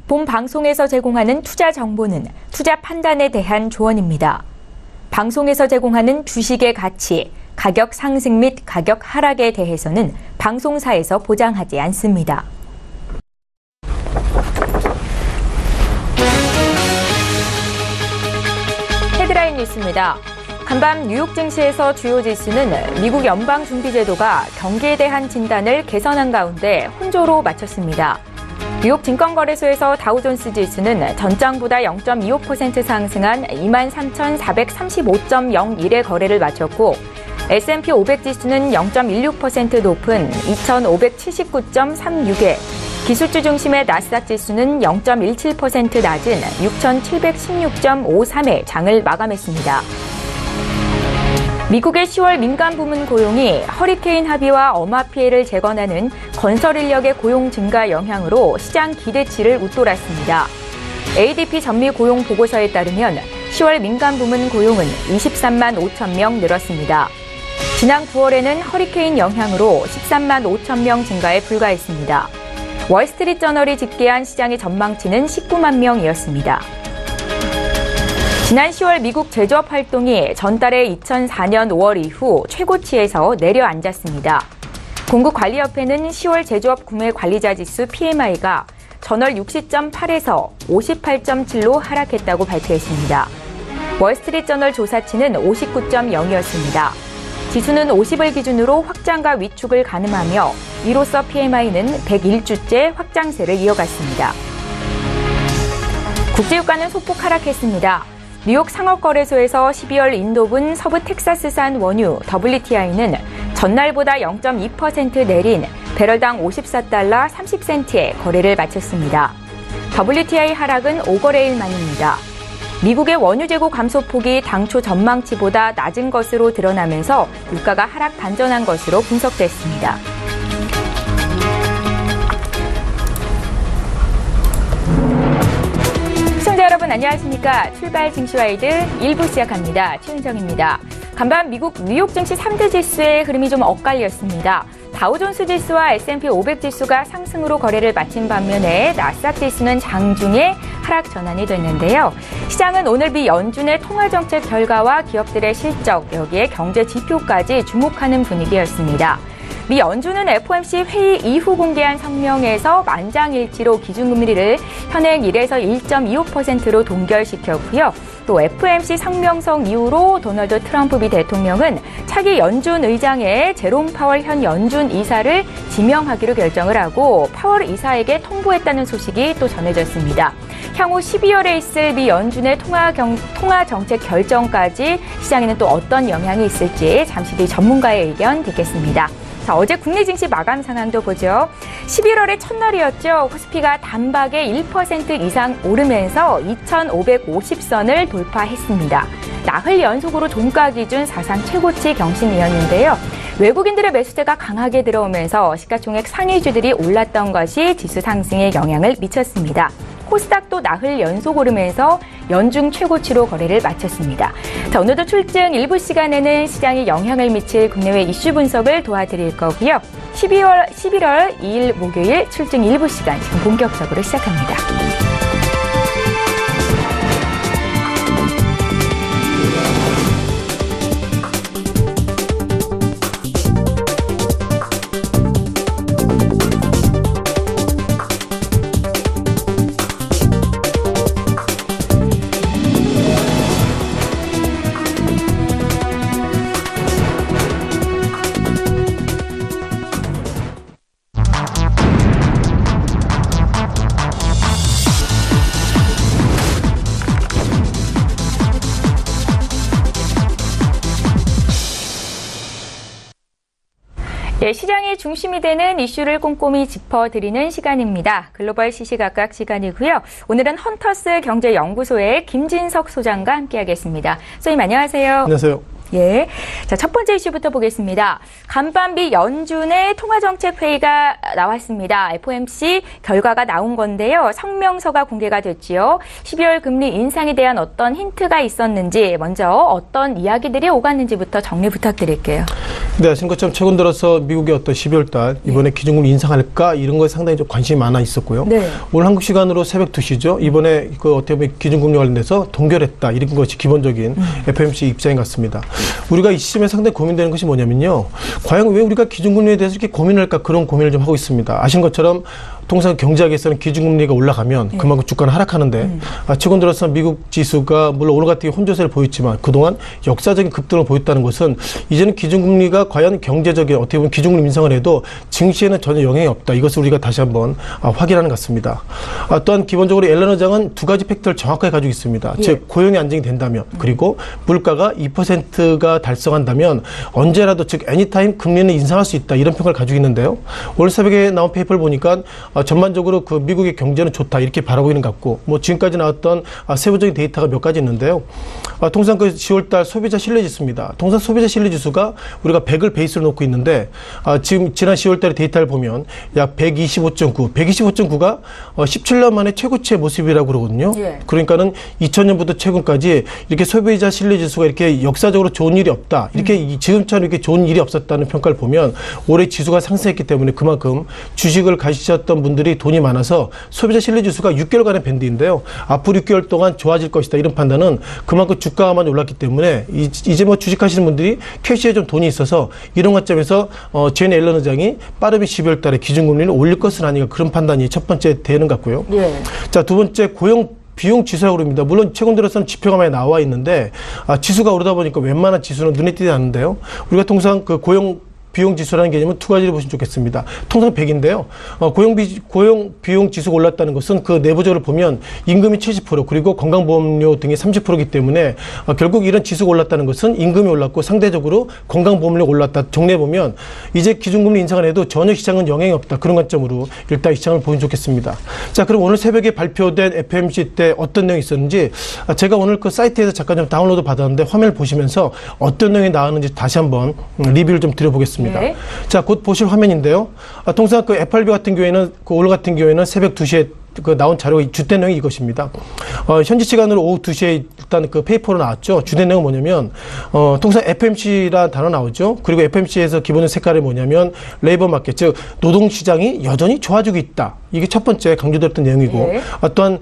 본 방송에서 제공하는 투자 정보는 투자 판단에 대한 조언입니다. 방송에서 제공하는 주식의 가치, 가격 상승 및 가격 하락에 대해서는 방송사에서 보장하지 않습니다. 헤드라인 뉴스입니다. 간밤 뉴욕 증시에서 주요 지수는 미국 연방준비제도가 경기에 대한 진단을 개선한 가운데 혼조로 마쳤습니다. 뉴욕 증권거래소에서 다우존스 지수는 전장보다 0.25% 상승한 23,435.01의 거래를 마쳤고 S&P 500 지수는 0.16% 높은 2,579.36에 기술주 중심의 나스닥 지수는 0.17% 낮은 6,716.53의 장을 마감했습니다. 미국의 10월 민간 부문 고용이 허리케인 하비와 엄화 피해를 재건하는 건설 인력의 고용 증가 영향으로 시장 기대치를 웃돌았습니다. ADP 전미 고용 보고서에 따르면 10월 민간 부문 고용은 23만 5천 명 늘었습니다. 지난 9월에는 허리케인 영향으로 13만 5천 명 증가에 불과했습니다. 월스트리트저널이 집계한 시장의 전망치는 19만 명이었습니다. 지난 10월 미국 제조업 활동이 전달의 2004년 5월 이후 최고치에서 내려앉았습니다. 공급관리협회는 10월 제조업 구매 관리자 지수 PMI가 전월 60.8에서 58.7로 하락했다고 발표했습니다. 월스트리트저널 조사치는 59.0이었습니다. 지수는 50을 기준으로 확장과 위축을 가늠하며 이로써 PMI는 101주째 확장세를 이어갔습니다. 국제유가는 소폭 하락했습니다. 뉴욕 상업거래소에서 12월 인도분 서부 텍사스산 원유 WTI는 전날보다 0.2% 내린 배럴당 54달러 30센트에 거래를 마쳤습니다. WTI 하락은 5거래일 만입니다. 미국의 원유 재고 감소폭이 당초 전망치보다 낮은 것으로 드러나면서 유가가 하락 반전한 것으로 분석됐습니다. 시청자 여러분 안녕하십니까. 출발 증시와이드 1부 시작합니다. 최은정입니다. 간밤 미국 뉴욕 증시 3대 지수의 흐름이 좀 엇갈렸습니다. 다우존스 지수와 S&P 500 지수가 상승으로 거래를 마친 반면에 나스닥 지수는 장중에 하락 전환이 됐는데요. 시장은 오늘 미 연준의 통화정책 결과와 기업들의 실적, 여기에 경제 지표까지 주목하는 분위기였습니다. 미 연준은 FOMC 회의 이후 공개한 성명에서 만장일치로 기준금리를 현행 1에서 1.25%로 동결시켰고요. 또 FOMC 성명성 이후로 도널드 트럼프 미 대통령은 차기 연준 의장에 제롬 파월 현 연준 이사를 지명하기로 결정을 하고 파월 이사에게 통보했다는 소식이 또 전해졌습니다. 향후 12월에 있을 미 연준의 통화정책 결정까지 시장에는 또 어떤 영향이 있을지 잠시 뒤 전문가의 의견 듣겠습니다. 자, 어제 국내 증시 마감 상황도 보죠. 11월의 첫날이었죠. 코스피가 단박에 1% 이상 오르면서 2,550선을 돌파했습니다. 나흘 연속으로 종가 기준 사상 최고치 경신이었는데요. 외국인들의 매수세가 강하게 들어오면서 시가총액 상위주들이 올랐던 것이 지수 상승에 영향을 미쳤습니다. 코스닥도 나흘 연속 오르면서 연중 최고치로 거래를 마쳤습니다. 자, 오늘도 출증 일부 시간에는 시장에 영향을 미칠 국내외 이슈 분석을 도와드릴 거고요. 11월 2일 목요일 출증 일부 시간 지금 본격적으로 시작합니다. 시장의 중심이 되는 이슈를 꼼꼼히 짚어드리는 시간입니다. 글로벌 시시각각 시간이고요. 오늘은 헌터스 경제연구소의 김진석 소장과 함께하겠습니다. 소장님 안녕하세요. 안녕하세요. 예. 자, 첫 번째 이슈부터 보겠습니다. 간밤비 연준의 통화정책 회의가 나왔습니다. FOMC 결과가 나온 건데요. 성명서가 공개가 됐지요. 12월 금리 인상에 대한 어떤 힌트가 있었는지 먼저 어떤 이야기들이 오갔는지부터 정리 부탁드릴게요. 네, 아시는 것처럼 최근 들어서 미국의 어떤 12월 달 이번에 기준금리 인상할까 이런 거에 상당히 좀 관심이 많아 있었고요. 네. 오늘 한국 시간으로 새벽 2시죠. 이번에 그 어떻게 보면 기준금리 관련돼서 동결했다 이런 것이 기본적인 FOMC 입장인 것 같습니다. 우리가 이 시점에 상당히 고민되는 것이 뭐냐면요. 과연 왜 우리가 기준금리에 대해서 이렇게 고민을 할까 그런 고민을 좀 하고 있습니다. 아시는 것처럼 통상 경제학에서는 기준금리가 올라가면 그만큼 주가는 하락하는데 최근 들어서 미국 지수가 물론 오늘 같은 경우 혼조세를 보였지만 그동안 역사적인 급등을 보였다는 것은 이제는 기준금리가 과연 경제적인 어떻게 보면 기준금리 인상을 해도 증시에는 전혀 영향이 없다. 이것을 우리가 다시 한번 확인하는 것 같습니다. 또한 기본적으로 옐런 의장은 두 가지 팩트를 정확하게 가지고 있습니다. 예. 즉 고용이 안정이 된다면 그리고 물가가 2%가 달성한다면 언제라도 즉 애니타임 금리는 인상할 수 있다. 이런 평가를 가지고 있는데요. 오늘 새벽에 나온 페이퍼를 보니까 전반적으로 그 미국의 경제는 좋다 이렇게 바라고 있는 것 같고 뭐 지금까지 나왔던 세부적인 데이터가 몇 가지 있는데요. 통상 그 10월달 소비자 신뢰지수입니다. 통상 소비자 신뢰지수가 우리가 100을 베이스로 놓고 있는데 지금 지난 10월달의 데이터를 보면 약 125.9, 125.9가 17년 만에 최고치의 모습이라고 그러거든요. 예. 그러니까는 2000년부터 최근까지 이렇게 소비자 신뢰지수가 이렇게 역사적으로 좋은 일이 없다. 이렇게 지금처럼 이렇게 좋은 일이 없었다는 평가를 보면 올해 지수가 상승했기 때문에 그만큼 주식을 가지셨던 분들이 돈이 많아서 소비자 신뢰지수가 6개월간의 밴드인데요. 앞으로 6개월 동안 좋아질 것이다. 이런 판단은 그만큼 주가가 많이 올랐기 때문에 이제 뭐 주식하시는 분들이 캐시에 좀 돈이 있어서 이런 관점에서 제니 옐런 의장이 빠르면 12월 달에 기준금리를 올릴 것은 아닌가 그런 판단이 첫 번째 되는 것 같고요. 예. 자, 두 번째 비용 지수라고 그럽니다. 물론 최근 들어서는 지표가 많이 나와 있는데 지수가 오르다 보니까 웬만한 지수는 눈에 띄지 않는데요. 우리가 통상 그 비용 지수라는 개념은 두 가지를 보시면 좋겠습니다. 통상 100인데요. 고용 비용 지수가 올랐다는 것은 그 내부적으로 보면 임금이 70% 그리고 건강보험료 등이 30%이기 때문에 결국 이런 지수가 올랐다는 것은 임금이 올랐고 상대적으로 건강보험료가 올랐다. 정리해 보면 이제 기준금리 인상을 해도 전혀 시장은 영향이 없다. 그런 관점으로 일단 이 시장을 보면 좋겠습니다. 자, 그럼 오늘 새벽에 발표된 FOMC 때 어떤 내용이 있었는지 제가 오늘 그 사이트에서 잠깐 좀 다운로드 받았는데 화면을 보시면서 어떤 내용이 나왔는지 다시 한번 리뷰를 좀 드려보겠습니다. 네. 자, 곧 보실 화면인데요. 통상 그 FRB 같은 경우에는 오늘 같은 경우에는 새벽 2시에 그 나온 자료가 주된 내용이 이것입니다. 현지 시간으로 오후 2시에 일단 그 페이퍼로 나왔죠. 주된 내용은 뭐냐면 통상 FOMC라는 단어 나오죠. 그리고 FOMC에서 기본 색깔이 뭐냐면 레이버 마켓, 즉 노동 시장이 여전히 좋아지고 있다. 이게 첫 번째 강조됐던 내용이고 예. 또한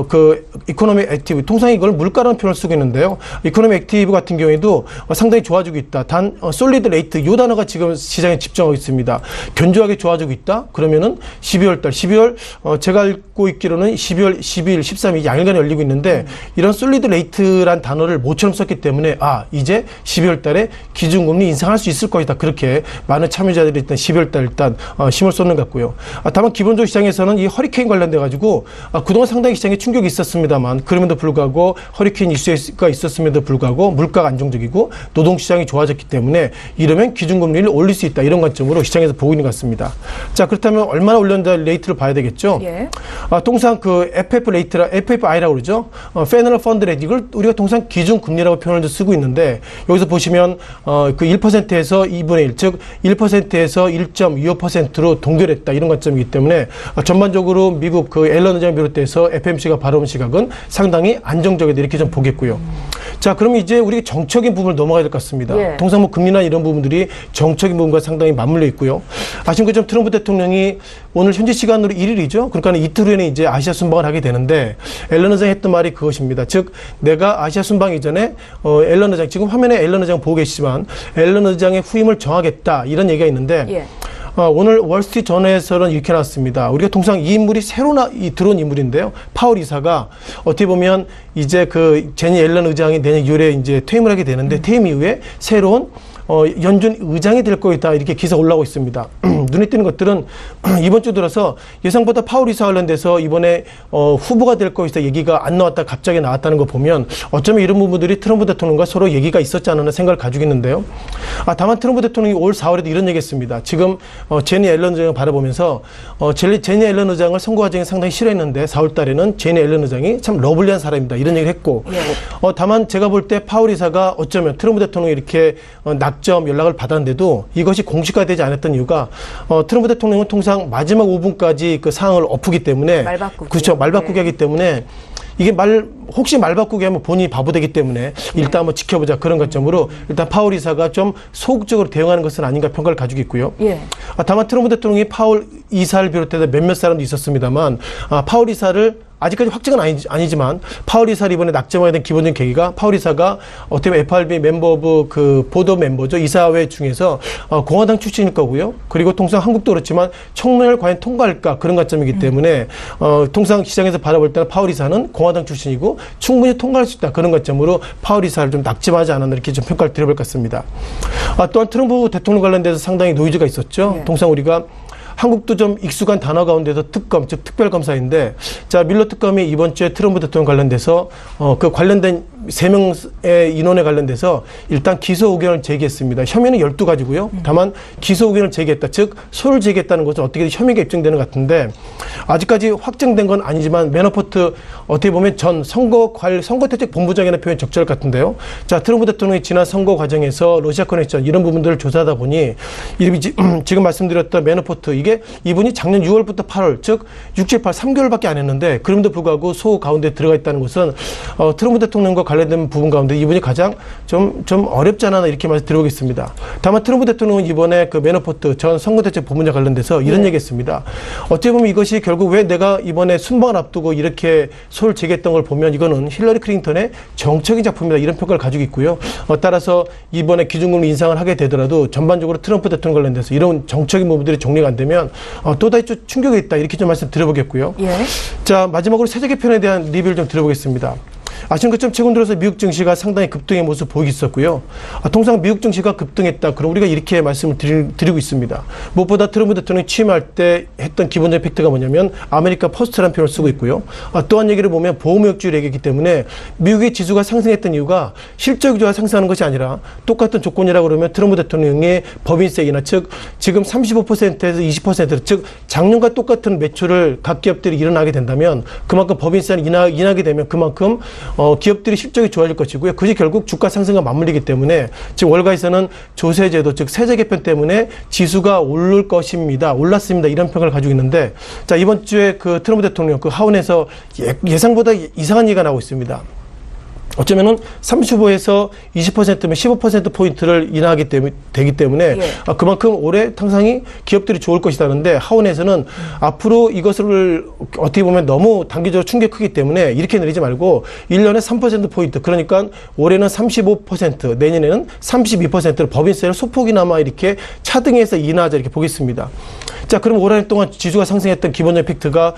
그 이코노믹 액티브, 통상 이걸 물가라는 표현을 쓰고 있는데요. 이코노믹 액티브 같은 경우에도 상당히 좋아지고 있다. 단 솔리드 레이트 이 단어가 지금 시장에 집중하고 있습니다. 견조하게 좋아지고 있다. 그러면은 12월 제가 알고 있기로는 12월 12일, 13일 양일간 열리고 있는데 이런 솔리드 레이트란 단어를 모처럼 썼기 때문에 이제 12월 달에 기준금리 인상할 수 있을 것이다. 그렇게 많은 참여자들이 일단 12월 달 일단 힘을 쏟는 것 같고요. 다만 기본적으로 시장에서는 이 허리케인 관련돼 가지고 그동안 상당히 시장에 충격이 있었습니다만 그럼에도 불구하고 허리케인 이슈가 있었음에도 불구하고 물가가 안정적이고 노동시장이 좋아졌기 때문에 이러면 기준금리를 올릴 수 있다. 이런 관점으로 시장에서 보고 있는 것 같습니다. 자, 그렇다면 얼마나 올렸는지 레이트를 봐야 되겠죠. 예. 통상 그 FFI라고 그러죠. Federal Fund Rate 이걸 우리가 통상 기준금리라고 표현을 쓰고 있는데 여기서 보시면 그 1%에서 2분의 1, 즉 1%에서 1.25%로 동결했다. 이런 관점이기 때문에 전반적으로 미국 그 옐런 의장 비롯해서 FOMC가 바라본 시각은 상당히 안정적이다. 이렇게 좀 보겠고요. 자, 그럼 이제 우리 정적인 부분을 넘어가야 될 것 같습니다. 예. 통상 뭐 금리나 이런 부분들이 정적인 부분과 상당히 맞물려 있고요. 아시는 것처럼 트럼프 대통령이 오늘 현지 시간으로 1일이죠. 그러니까 이틀 후에는 이제 아시아 순방을 하게 되는데 앨런 의장이 했던 말이 그것입니다. 즉 내가 아시아 순방 이전에 앨런 의장, 지금 화면에 앨런 의장 보고 계시지만 앨런 의장의 후임을 정하겠다. 이런 얘기가 있는데 예. 오늘 월스트리트 저널에서는 이렇게 나왔습니다. 우리가 통상 이 인물이 새로 들어온 인물인데요. 파월 이사가 어떻게 보면 이제 그 제니 옐런 의장이 내년 2월에 이제 퇴임을 하게 되는데 퇴임 이후에 새로운 연준 의장이 될 거이다. 이렇게 기사 올라오고 있습니다. 눈에 띄는 것들은 이번 주 들어서 예상보다 파월 이사 관련돼서 이번에 후보가 될 것이다 얘기가 안 나왔다 갑자기 나왔다는 거 보면 어쩌면 이런 부분들이 트럼프 대통령과 서로 얘기가 있었지 않나 생각을 가지고 있는데요. 다만 트럼프 대통령이 올 4월에도 이런 얘기했습니다. 지금 제니 앨런 의장을 바라보면서 제니 앨런 의장을 선거 과정에 상당히 싫어했는데 4월 달에는 제니 앨런 의장이 참 러블리한 사람입니다. 이런 얘기를 했고 다만 제가 볼 때 파월 이사가 어쩌면 트럼프 대통령이 이렇게 낙점 연락을 받았는데도 이것이 공식화되지 않았던 이유가 트럼프 대통령은 통상 마지막 5분까지 그 상황을 엎기 때문에 말 바꾸기. 그렇죠. 말 바꾸기 하기 때문에 이게 혹시 말 바꾸게 하면 본인이 바보 되기 때문에 일단 한번 지켜보자 그런 관점으로 일단 파월 이사가 좀 소극적으로 대응하는 것은 아닌가 평가를 가지고 있고요. 예. 다만 트럼프 대통령이 파월 이사를 비롯해서 몇몇 사람도 있었습니다만 파월 이사를 아직까지 확정은 아니지만 파월 이사를 이번에 낙점하게 된 기본적인 계기가 파월 이사가 어떻게 보면 FRB 멤버 오브 그 보드 멤버죠. 이사회 중에서 공화당 출신일 거고요. 그리고 통상 한국도 그렇지만 청문회를 과연 통과할까 그런 관점이기 때문에 통상 시장에서 바라볼 때는 파월 이사는 공화당 출신이고 충분히 통과할 수 있다. 그런 관점으로 파월 이사를 좀 낙점하지 않았나 이렇게 좀 평가를 드려볼 것 같습니다. 또한 트럼프 대통령 관련돼서 상당히 노이즈가 있었죠. 네. 통상 우리가 한국도 좀 익숙한 단어 가운데서 특검, 즉 특별검사인데, 자, 밀러 특검이 이번 주에 트럼프 대통령 관련돼서, 그 관련된 3명의 인원에 관련돼서 일단 기소 의견을 제기했습니다. 혐의는 12가지고요. 다만 기소 의견을 제기했다. 즉, 소를 제기했다는 것은 어떻게든 혐의가 입증되는 것 같은데, 아직까지 확정된 건 아니지만, 매너포트 어떻게 보면 전 선거대책 본부장이라는 표현이 적절할 것 같은데요. 자, 트럼프 대통령이 지난 선거 과정에서 러시아 커넥션 이런 부분들을 조사하다 보니, 지금 말씀드렸던 매너포트, 이분이 작년 6월부터 8월, 즉 6, 7, 8, 3개월밖에 안 했는데 그럼에도 불구하고 소 가운데 들어가 있다는 것은 트럼프 대통령과 관련된 부분 가운데 이분이 가장 좀 어렵지 않나 이렇게 말씀드려보겠습니다. 다만 트럼프 대통령은 이번에 그 매너포트 전 선거대책 본부장 관련돼서 이런 얘기했습니다. 어찌 보면 이것이 결국 왜 내가 이번에 순방을 앞두고 이렇게 소를 제기했던 걸 보면 이거는 힐러리 클린턴의 정책인 작품이다 이런 평가를 가지고 있고요. 따라서 이번에 기준금리 인상을 하게 되더라도 전반적으로 트럼프 대통령 관련돼서 이런 정책인 부분들이 정리가 안 되면 또다시 좀 충격이 있다 이렇게 좀 말씀 드려보겠고요. 예. 자, 마지막으로 세제개편에 대한 리뷰를 좀 드려보겠습니다. 아시는 것처럼 최근 들어서 미국 증시가 상당히 급등의 모습을 보이고 있었고요. 통상 미국 증시가 급등했다. 그럼 우리가 이렇게 말씀을 드리고 있습니다. 무엇보다 트럼프 대통령이 취임할 때 했던 기본적인 팩트가 뭐냐면 아메리카 퍼스트라는 표현을 쓰고 있고요. 또한 얘기를 보면 보호무역주의를 얘기했기 때문에 미국의 지수가 상승했던 이유가 실적 위주가 상승하는 것이 아니라 똑같은 조건이라고 그러면 트럼프 대통령의 법인세이나 즉 지금 35%에서 20% 즉 작년과 똑같은 매출을 각 기업들이 일어나게 된다면 그만큼 법인세는 인하게 되면 그만큼 기업들이 실적이 좋아질 것이고요. 그것이 결국 주가 상승과 맞물리기 때문에 지금 월가에서는 조세제도 즉 세제 개편 때문에 지수가 오를 것입니다. 올랐습니다. 이런 평가를 가지고 있는데 자 이번 주에 그 트럼프 대통령 그 하원에서 예상보다 이상한 얘기가 나오고 있습니다. 어쩌면은 35에서 20%면 15%포인트를 인하하기 되기 때문에 그만큼 올해 상당히 기업들이 좋을 것이라는데 하원에서는 앞으로 이것을 어떻게 보면 너무 단기적으로 충격이 크기 때문에 이렇게 내리지 말고 1년에 3%포인트 그러니까 올해는 35% 내년에는 32%를 법인세를 소폭이나마 이렇게 차등해서 인하하자 이렇게 보겠습니다. 자, 그럼 올 한 해 동안 지수가 상승했던 기본적 팩트가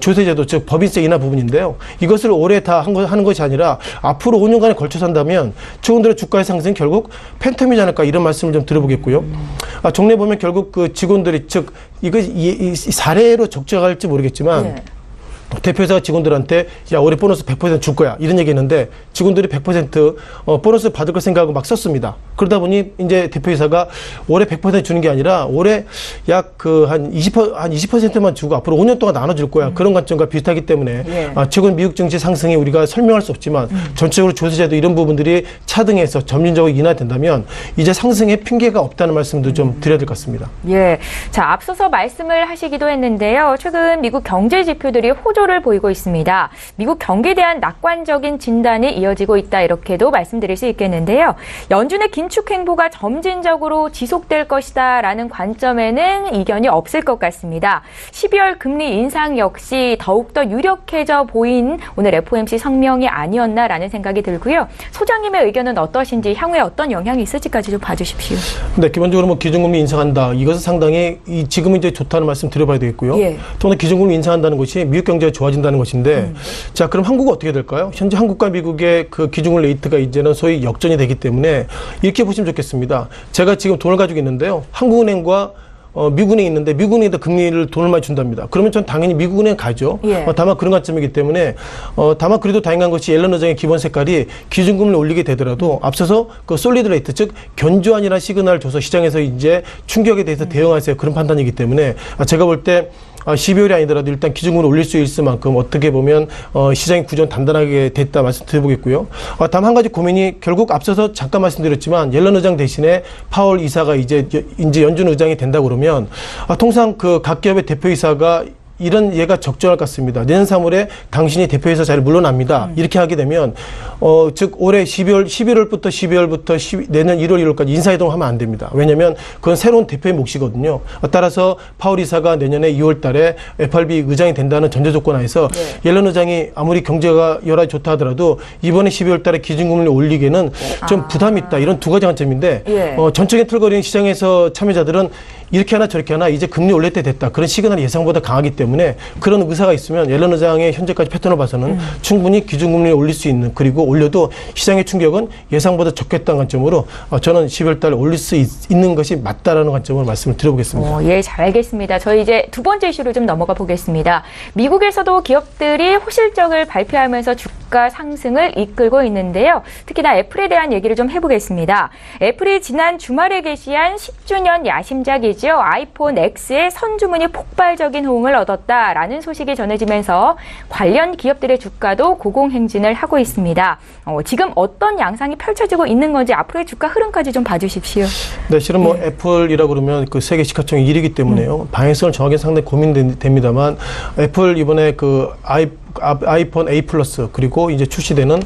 조세제도 즉 법인세 인하 부분인데요. 이것을 올해 다 하는 것이 아니라 앞으로 5년간에 걸쳐서 한다면 최근들의 주가의 상승 결국 팬텀이지 않을까 이런 말씀을 좀 드려보겠고요. 종래 보면 결국 그 직원들이 즉 이 사례로 적절할지 모르겠지만 대표이사가 직원들한테 야 올해 보너스 100% 줄 거야 이런 얘기했는데 직원들이 100% 보너스 받을 걸 생각하고 막 썼습니다. 그러다 보니 이제 대표이사가 올해 100% 주는 게 아니라 올해 약 그 한 20%만 주고 앞으로 5년 동안 나눠줄 거야 그런 관점과 비슷하기 때문에 최근 미국 증시 상승이 우리가 설명할 수 없지만 전체적으로 조세제도 이런 부분들이 차등해서 점진적으로 인하된다면 이제 상승에 핑계가 없다는 말씀도 좀 드려야 될 것 같습니다. 예, 자 앞서서 말씀을 하시기도 했는데요. 최근 미국 경제 지표들이 호조를 보이고 있습니다. 미국 경기에 대한 낙관적인 진단이 이어지고 있다 이렇게도 말씀드릴 수 있겠는데요. 연준의 긴축 행보가 점진적으로 지속될 것이다라는 관점에는 이견이 없을 것 같습니다. 12월 금리 인상 역시 더욱더 유력해져 보인 오늘 FOMC 성명이 아니었나라는 생각이 들고요. 소장님의 의견은 어떠신지 향후에 어떤 영향이 있을지까지 좀 봐주십시오. 네, 기본적으로 뭐 기준금리 인상한다. 이것은 상당히 지금은 이제 좋다는 말씀 드려봐야 되겠고요. 또 기준금리 인상한다는 것이 미국 경제가 좋아진다는 것인데 자 그럼 한국은 어떻게 될까요? 현재 한국과 미국의 그 기준금리 레이트가 이제는 소위 역전이 되기 때문에 이렇게 보시면 좋겠습니다. 제가 지금 돈을 가지고 있는데요. 한국은행과 미국은행이 있는데 미국은행에다 금리를 돈을 많이 준답니다. 그러면 전 당연히 미국은행 가죠. 다만 그런 관점이기 때문에 다만 그래도 다행한 것이 옐런 의장의 기본 색깔이 기준금리를 올리게 되더라도 앞서서 그 솔리드 레이트 즉 견조한이라는 시그널을 줘서 시장에서 이제 충격에 대해서 대응하세요. 그런 판단이기 때문에 제가 볼 때 12월이 아니더라도 일단 기준금리를 올릴 수 있을 만큼 어떻게 보면 시장의 구조는 단단하게 됐다 말씀드려보겠고요. 다만 한 가지 고민이 결국 앞서서 잠깐 말씀드렸지만 옐런 의장 대신에 파월 이사가 이제 연준 의장이 된다고 그러면 통상 그 각 기업의 대표이사가 이런 예가 적절할 것 같습니다. 내년 3월에 당신이 대표이사 자리를 물러납니다. 이렇게 하게 되면 즉 올해 11월부터 12월부터 내년 1월 1월까지 인사이동을 하면 안 됩니다. 왜냐하면 그건 새로운 대표의 몫이거든요. 따라서 파월 이사가 내년에 2월 달에 FRB 의장이 된다는 전제 조건 하에서 옐런 의장이 아무리 경제가 여러 좋다 하더라도 이번에 12월 달에 기준금리를 올리기에는 좀 부담이 있다. 이런 두 가지 관점인데 전적인 틀거리는 시장에서 참여자들은 이렇게 하나 저렇게 하나 이제 금리 올릴 때 됐다. 그런 시그널이 예상보다 강하기 때문에 그런 의사가 있으면 옐런 의장의 현재까지 패턴을 봐서는 충분히 기준금리를 올릴 수 있는, 그리고 올려도 시장의 충격은 예상보다 적겠다는 관점으로 저는 12월 달에 올릴 수 있는 것이 맞다라는 관점으로 말씀을 드려보겠습니다. 예, 잘 알겠습니다. 저희 이제 두 번째 이슈로 좀 넘어가 보겠습니다. 미국에서도 기업들이 호실적을 발표하면서 주가 상승을 이끌고 있는데요. 특히나 애플에 대한 얘기를 좀 해보겠습니다. 애플이 지난 주말에 게시한 10주년 야심작이죠. 아이폰 X의 선주문이 폭발적인 호응을 얻었다라는 소식이 전해지면서 관련 기업들의 주가도 고공행진을 하고 있습니다. 지금 어떤 양상이 펼쳐지고 있는 건지 앞으로의 주가 흐름까지 좀 봐주십시오. 네, 실은 뭐 애플이라고 그러면 그 세계 시가총액 1위이기 때문에요. 방향성을 정하기 상당히 고민됩니다만 애플 이번에 그 아이폰 A 플러스 그리고 이제 출시되는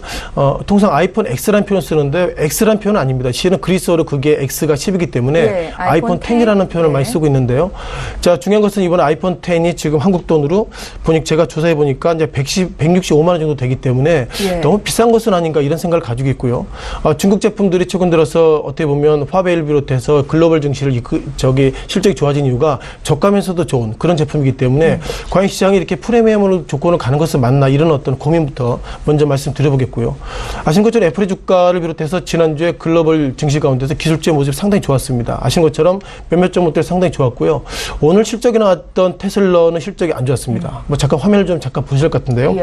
통상 아이폰 X라는 표현을 쓰는데 X라는 표현은 아닙니다. 실은 그리스어로 그게 X가 10이기 때문에 아이폰 10이라는 표현을 많이 쓰고 있는데요. 자, 중요한 것은 이번에 아이폰 10이 지금 한국 돈으로 보니까 제가 조사해 보니까 이제 165만 원 정도 되기 때문에 너무 비싼 것은 아닌가 이런 생각을 가지고 있고요. 중국 제품들이 최근 들어서 어떻게 보면 화웨이를 비롯해서 글로벌 증시를 실적이 좋아진 이유가 저가면서도 좋은 그런 제품이기 때문에 과연 시장이 이렇게 프리미엄으로 조건을 가는 것은 맞나, 이런 어떤 고민부터 먼저 말씀드려보겠고요. 아시는 것처럼 애플의 주가를 비롯해서 지난주에 글로벌 증시 가운데서 기술주의 모습이 상당히 좋았습니다. 아시는 것처럼 몇몇 종목들 상당히 좋았고요. 오늘 실적이 나왔던 테슬라는 실적이 안 좋았습니다. 뭐 잠깐 화면을 좀 잠깐 보실 것 같은데요.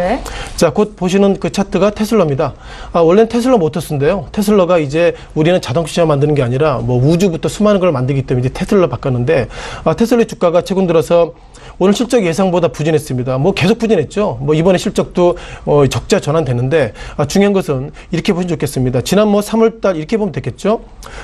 자, 곧 보시는 그 차트가 테슬라입니다. 원래는 테슬라 모터스인데요. 테슬라가 이제 우리는 자동차 만드는 게 아니라 뭐 우주부터 수많은 걸 만들기 때문에 이제 테슬라 바꿨는데 테슬라의 주가가 최근 들어서 오늘 실적 예상보다 부진했습니다. 뭐 계속 부진했죠. 뭐 이번에 실적도 적자 전환되는데 중요한 것은 이렇게 보시면 좋겠습니다. 지난 뭐 3월달 이렇게 보면 되겠죠.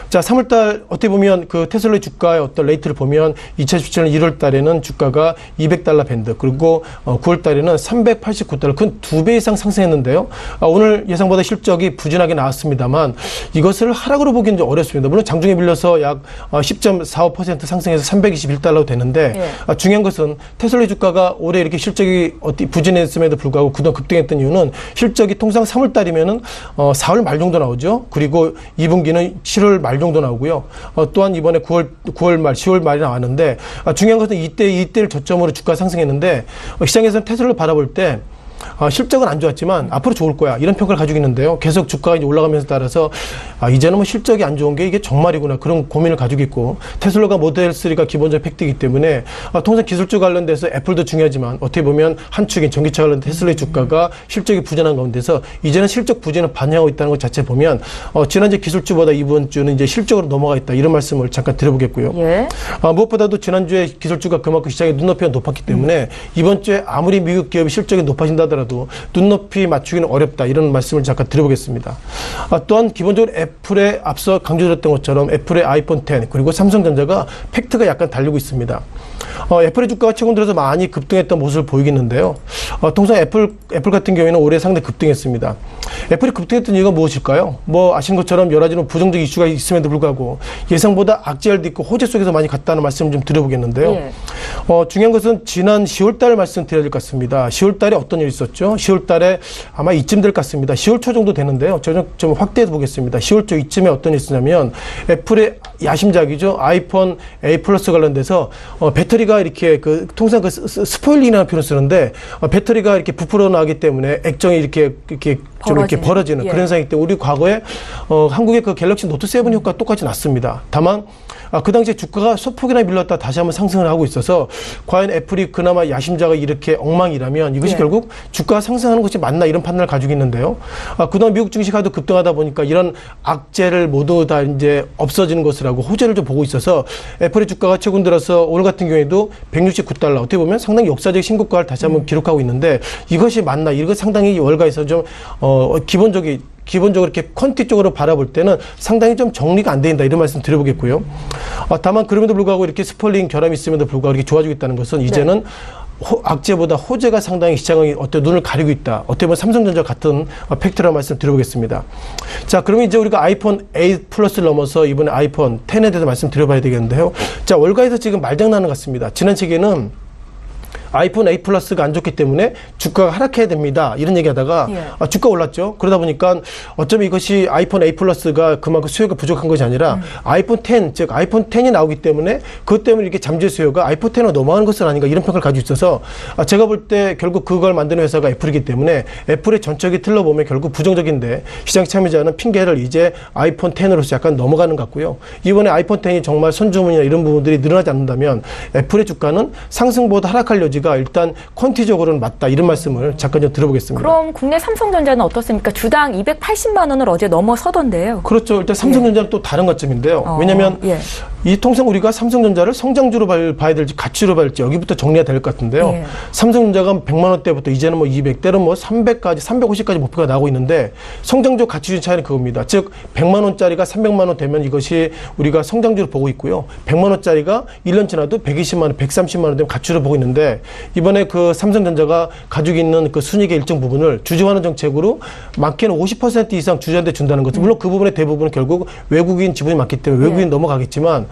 자, 3월달 어떻게 보면 그 테슬라의 주가의 어떤 레이트를 보면 2017년 1월달에는 주가가 $200 밴드, 그리고 9월달에는 $389. 그건 2배 이상 상승했는데요. 오늘 예상보다 실적이 부진하게 나왔습니다만 이것을 하락으로 보기는 좀 어렵습니다. 물론 장중에 밀려서 약 10.45% 상승해서 $321로 되는데 중요한 것은 테슬라 주가가 올해 이렇게 실적이 부진했음에도 불구하고 그동안 급등했던 이유는 실적이 통상 3월 달이면은 4월 말 정도 나오죠. 그리고 2분기는 7월 말 정도 나오고요. 또한 이번에 9월 말, 10월 말이 나왔는데 중요한 것은 이때를 저점으로 주가 상승했는데 시장에서는 테슬라를 바라볼 때 실적은 안 좋았지만 앞으로 좋을 거야, 이런 평가를 가지고 있는데요. 계속 주가가 이제 올라가면서 따라서 이제는 뭐 실적이 안 좋은 게 이게 정말이구나, 그런 고민을 가지고 있고, 테슬라가 모델 3가 기본적 팩트이기 때문에 통상 기술주 관련돼서 애플도 중요하지만 어떻게 보면 한 축인 전기차 관련 테슬라의 주가가 실적이 부진한 가운데서 이제는 실적 부진을 반영하고 있다는 것 자체 보면 지난주 기술주보다 이번 주는 이제 실적으로 넘어가 있다, 이런 말씀을 잠깐 드려보겠고요. 무엇보다도 지난주에 기술주가 그만큼 시장의 눈높이가 높았기 때문에 이번 주에 아무리 미국 기업이 실적이 높아진다 하더라도 눈높이 맞추기는 어렵다, 이런 말씀을 잠깐 드려보겠습니다. 또한 기본적으로 애플에 앞서 강조드렸던 것처럼 애플의 아이폰 10 그리고 삼성전자가 팩트가 약간 달리고 있습니다. 애플의 주가가 최근 들어서 많이 급등했던 모습을 보이겠는데요. 통상 애플 같은 경우에는 올해 상당히 급등했습니다. 애플이 급등했던 이유가 무엇일까요? 뭐 아시는 것처럼 여러 가지 부정적 이슈가 있음에도 불구하고 예상보다 악재도 있고 호재 속에서 많이 갔다는 말씀을 좀 드려보겠는데요. 중요한 것은 지난 10월달 말씀드려야 될 것 같습니다. 10월달에 어떤 일이 있었죠? 10월달에 아마 이쯤 될 것 같습니다. 10월 초 정도 되는데요. 저는 좀 확대해서 보겠습니다. 10월 초 이쯤에 어떤 일이 있었냐면 애플의 야심작이죠. 아이폰 A 플러스 관련돼서 배터리가 이렇게 통상 스포일링이라는 표현을 쓰는데 배터리가 이렇게 부풀어 나가기 때문에 액정이 이렇게 좀 이렇게 벌어지는 그런 상황이기 때문에 우리 과거에 한국의 그 갤럭시 노트 7 효과가 똑같이 났습니다. 다만 그 당시에 주가가 소폭이나 밀렸다 다시 한번 상승을 하고 있어서 과연 애플이 그나마 야심작가 이렇게 엉망이라면 이것이 결국 주가가 상승하는 것이 맞나, 이런 판단을 가지고 있는데요. 그동안 미국 증시가 급등하다 보니까 이런 악재를 모두 다 이제 없어지는 것을 하고 호재를 좀 보고 있어서 애플의 주가가 최근 들어서 오늘 같은 경우에도 $169, 어떻게 보면 상당히 역사적 신고가를 다시 한번 기록하고 있는데 이것이 맞나, 이거 상당히 월가에서 좀 기본적으로 이렇게 퀀티 쪽으로 바라볼 때는 상당히 좀 정리가 안 된다, 이런 말씀 드려보겠고요. 다만 그럼에도 불구하고 이렇게 스폴링 결함이 있음에도 불구하고 이렇게 좋아지고 있다는 것은 이제는 악재보다 호재가 상당히 시장의 어떤 눈을 가리고 있다. 어떻게 보면 삼성전자 같은 팩트라고 말씀드려보겠습니다. 자, 그러면 이제 우리가 아이폰 8 플러스를 넘어서 이번에 아이폰 10에 대해서 말씀드려봐야 되겠는데요. 자, 월가에서 지금 말장난하는 것 같습니다. 지난 시기에는 아이폰 8 플러스가 안 좋기 때문에 주가가 하락해야 됩니다. 이런 얘기 하다가 주가 올랐죠. 그러다 보니까 어쩌면 이것이 아이폰 8 플러스가 그만큼 수요가 부족한 것이 아니라 아이폰 10, 즉 아이폰 10이 나오기 때문에 그것 때문에 이렇게 잠재 수요가 아이폰 10으로 넘어가는 것은 아닌가 이런 평가를 가지고 있어서 제가 볼 때 결국 그걸 만드는 회사가 애플이기 때문에 애플의 전적이 틀어보면 결국 부정적인데 시장 참여자는 핑계를 이제 아이폰 10으로서 약간 넘어가는 것 같고요. 이번에 아이폰 10이 정말 선주문이나 이런 부분들이 늘어나지 않는다면 애플의 주가는 상승보다 하락할 여지가 일단 퀀티적으로는 맞다 이런 말씀을 잠깐 좀 들어보겠습니다. 그럼 국내 삼성전자는 어떻습니까? 주당 280만 원을 어제 넘어서던데요. 그렇죠. 일단 삼성전자는 또 다른 관점인데요. 왜냐하면 이 통상 우리가 삼성전자를 성장주로 봐야 될지 가치로 봐야 될지 여기부터 정리가 될 것 같은데요. 삼성전자가 100만 원대부터 이제는 뭐 200대는 뭐 300까지 350까지 목표가 나오고 있는데 성장주 가치주 차이는 그겁니다. 즉 100만 원짜리가 300만 원 되면 이것이 우리가 성장주로 보고 있고요. 100만 원짜리가 1년 지나도 120만 원, 130만 원 되면 가치로 보고 있는데 이번에 그 삼성전자가 가지고 있는 그 순이익의 일정 부분을 주주환원 정책으로 많게는 50% 이상 주주한테 준다는 거죠. 물론 그 부분의 대부분은 결국 외국인 지분이 많기 때문에 외국인 넘어가겠지만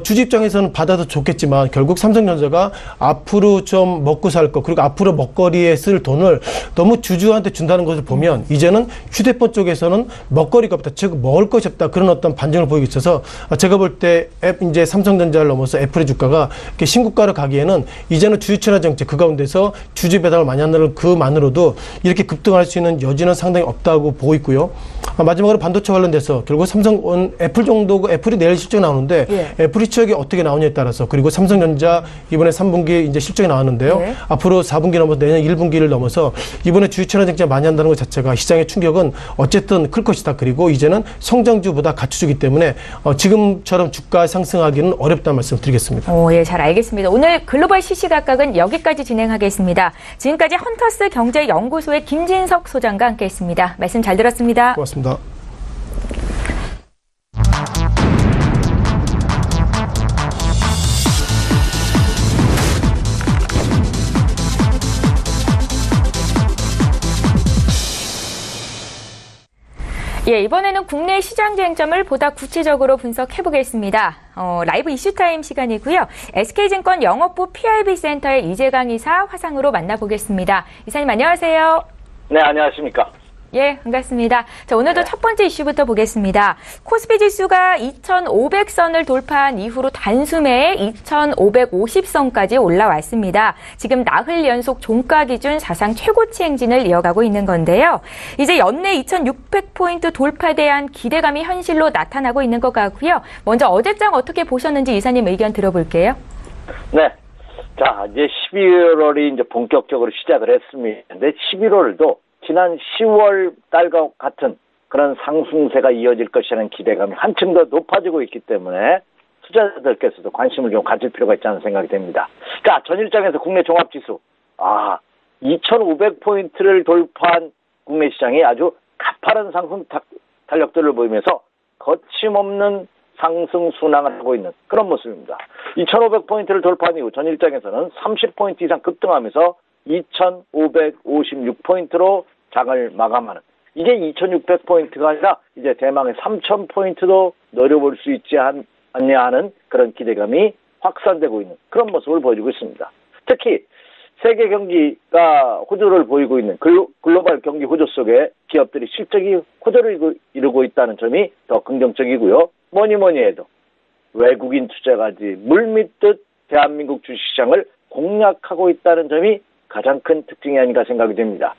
주주 입장에서는 받아도 좋겠지만 결국 삼성전자가 앞으로 좀 먹고 살 것 그리고 앞으로 먹거리에 쓸 돈을 너무 주주한테 준다는 것을 보면 이제는 휴대폰 쪽에서는 먹거리가 없다. 즉 먹을 것이 없다. 그런 어떤 반증을 보이고 있어서 제가 볼 때 이제 삼성전자를 넘어서 애플의 주가가 이렇게 신고가로 가기에는 이제는 주주 친화 정책 그 가운데서 주주 배당을 많이 한다는 그만으로도 이렇게 급등할 수 있는 여지는 상당히 없다고 보고 있고요. 마지막으로 반도체 관련돼서 결국 애플 정도 애플이 내일 실적 나오는데 애플 실적이 어떻게 나오냐에 따라서 그리고 삼성전자 이번에 3분기 이제 실적이 나왔는데요. 앞으로 4분기 넘어서 내년 1분기를 넘어서 이번에 주주 친화 정책 많이 한다는 것 자체가 시장의 충격은 어쨌든 클 것이다. 그리고 이제는 성장주보다 가치주기 때문에 지금처럼 주가 상승하기는 어렵다는 말씀 드리겠습니다. 예, 잘 알겠습니다. 오늘 글로벌 시시각각은 여기까지 진행하겠습니다. 지금까지 헌터스 경제연구소의 김진석 소장과 함께했습니다. 말씀 잘 들었습니다. 고맙습니다. 예, 이번에는 국내 시장 쟁점을 보다 구체적으로 분석해 보겠습니다. 라이브 이슈타임 시간이고요. SK증권 영업부 PIB 센터의 이재강 이사 화상으로 만나보겠습니다. 이사님 안녕하세요. 네, 안녕하십니까. 예, 반갑습니다. 자, 오늘도 첫 번째 이슈부터 보겠습니다. 코스피 지수가 2,500선을 돌파한 이후로 단숨에 2,550선까지 올라왔습니다. 지금 나흘 연속 종가 기준 사상 최고치 행진을 이어가고 있는 건데요. 이제 연내 2,600포인트 돌파에 대한 기대감이 현실로 나타나고 있는 것 같고요. 먼저 어제장 어떻게 보셨는지 이사님 의견 들어볼게요. 네. 자, 이제 11월이 이제 본격적으로 시작을 했습니다. 근데 11월도 지난 10월 달과 같은 그런 상승세가 이어질 것이라는 기대감이 한층 더 높아지고 있기 때문에 투자자들께서도 관심을 좀 가질 필요가 있지 않은 생각이 됩니다. 자, 전일장에서 국내 종합지수 2,500포인트를 돌파한 국내 시장이 아주 가파른 상승 탄력들을 보이면서 거침없는 상승 순항을 하고 있는 그런 모습입니다. 2,500포인트를 돌파한 이후 전일장에서는 30포인트 이상 급등하면서 2,556포인트로 장을 마감하는, 이게 2,600포인트가 아니라 이제 대망의 3,000포인트도 노려볼 수 있지 않냐 하는 그런 기대감이 확산되고 있는 그런 모습을 보여주고 있습니다. 특히 세계 경기가 호조를 보이고 있는 글로벌 경기 호조 속에 기업들이 실적이 호조를 이루고 있다는 점이 더 긍정적이고요. 뭐니 해도 외국인 투자가지 물밀듯 대한민국 주식시장을 공략하고 있다는 점이 가장 큰 특징이 아닌가 생각이 됩니다.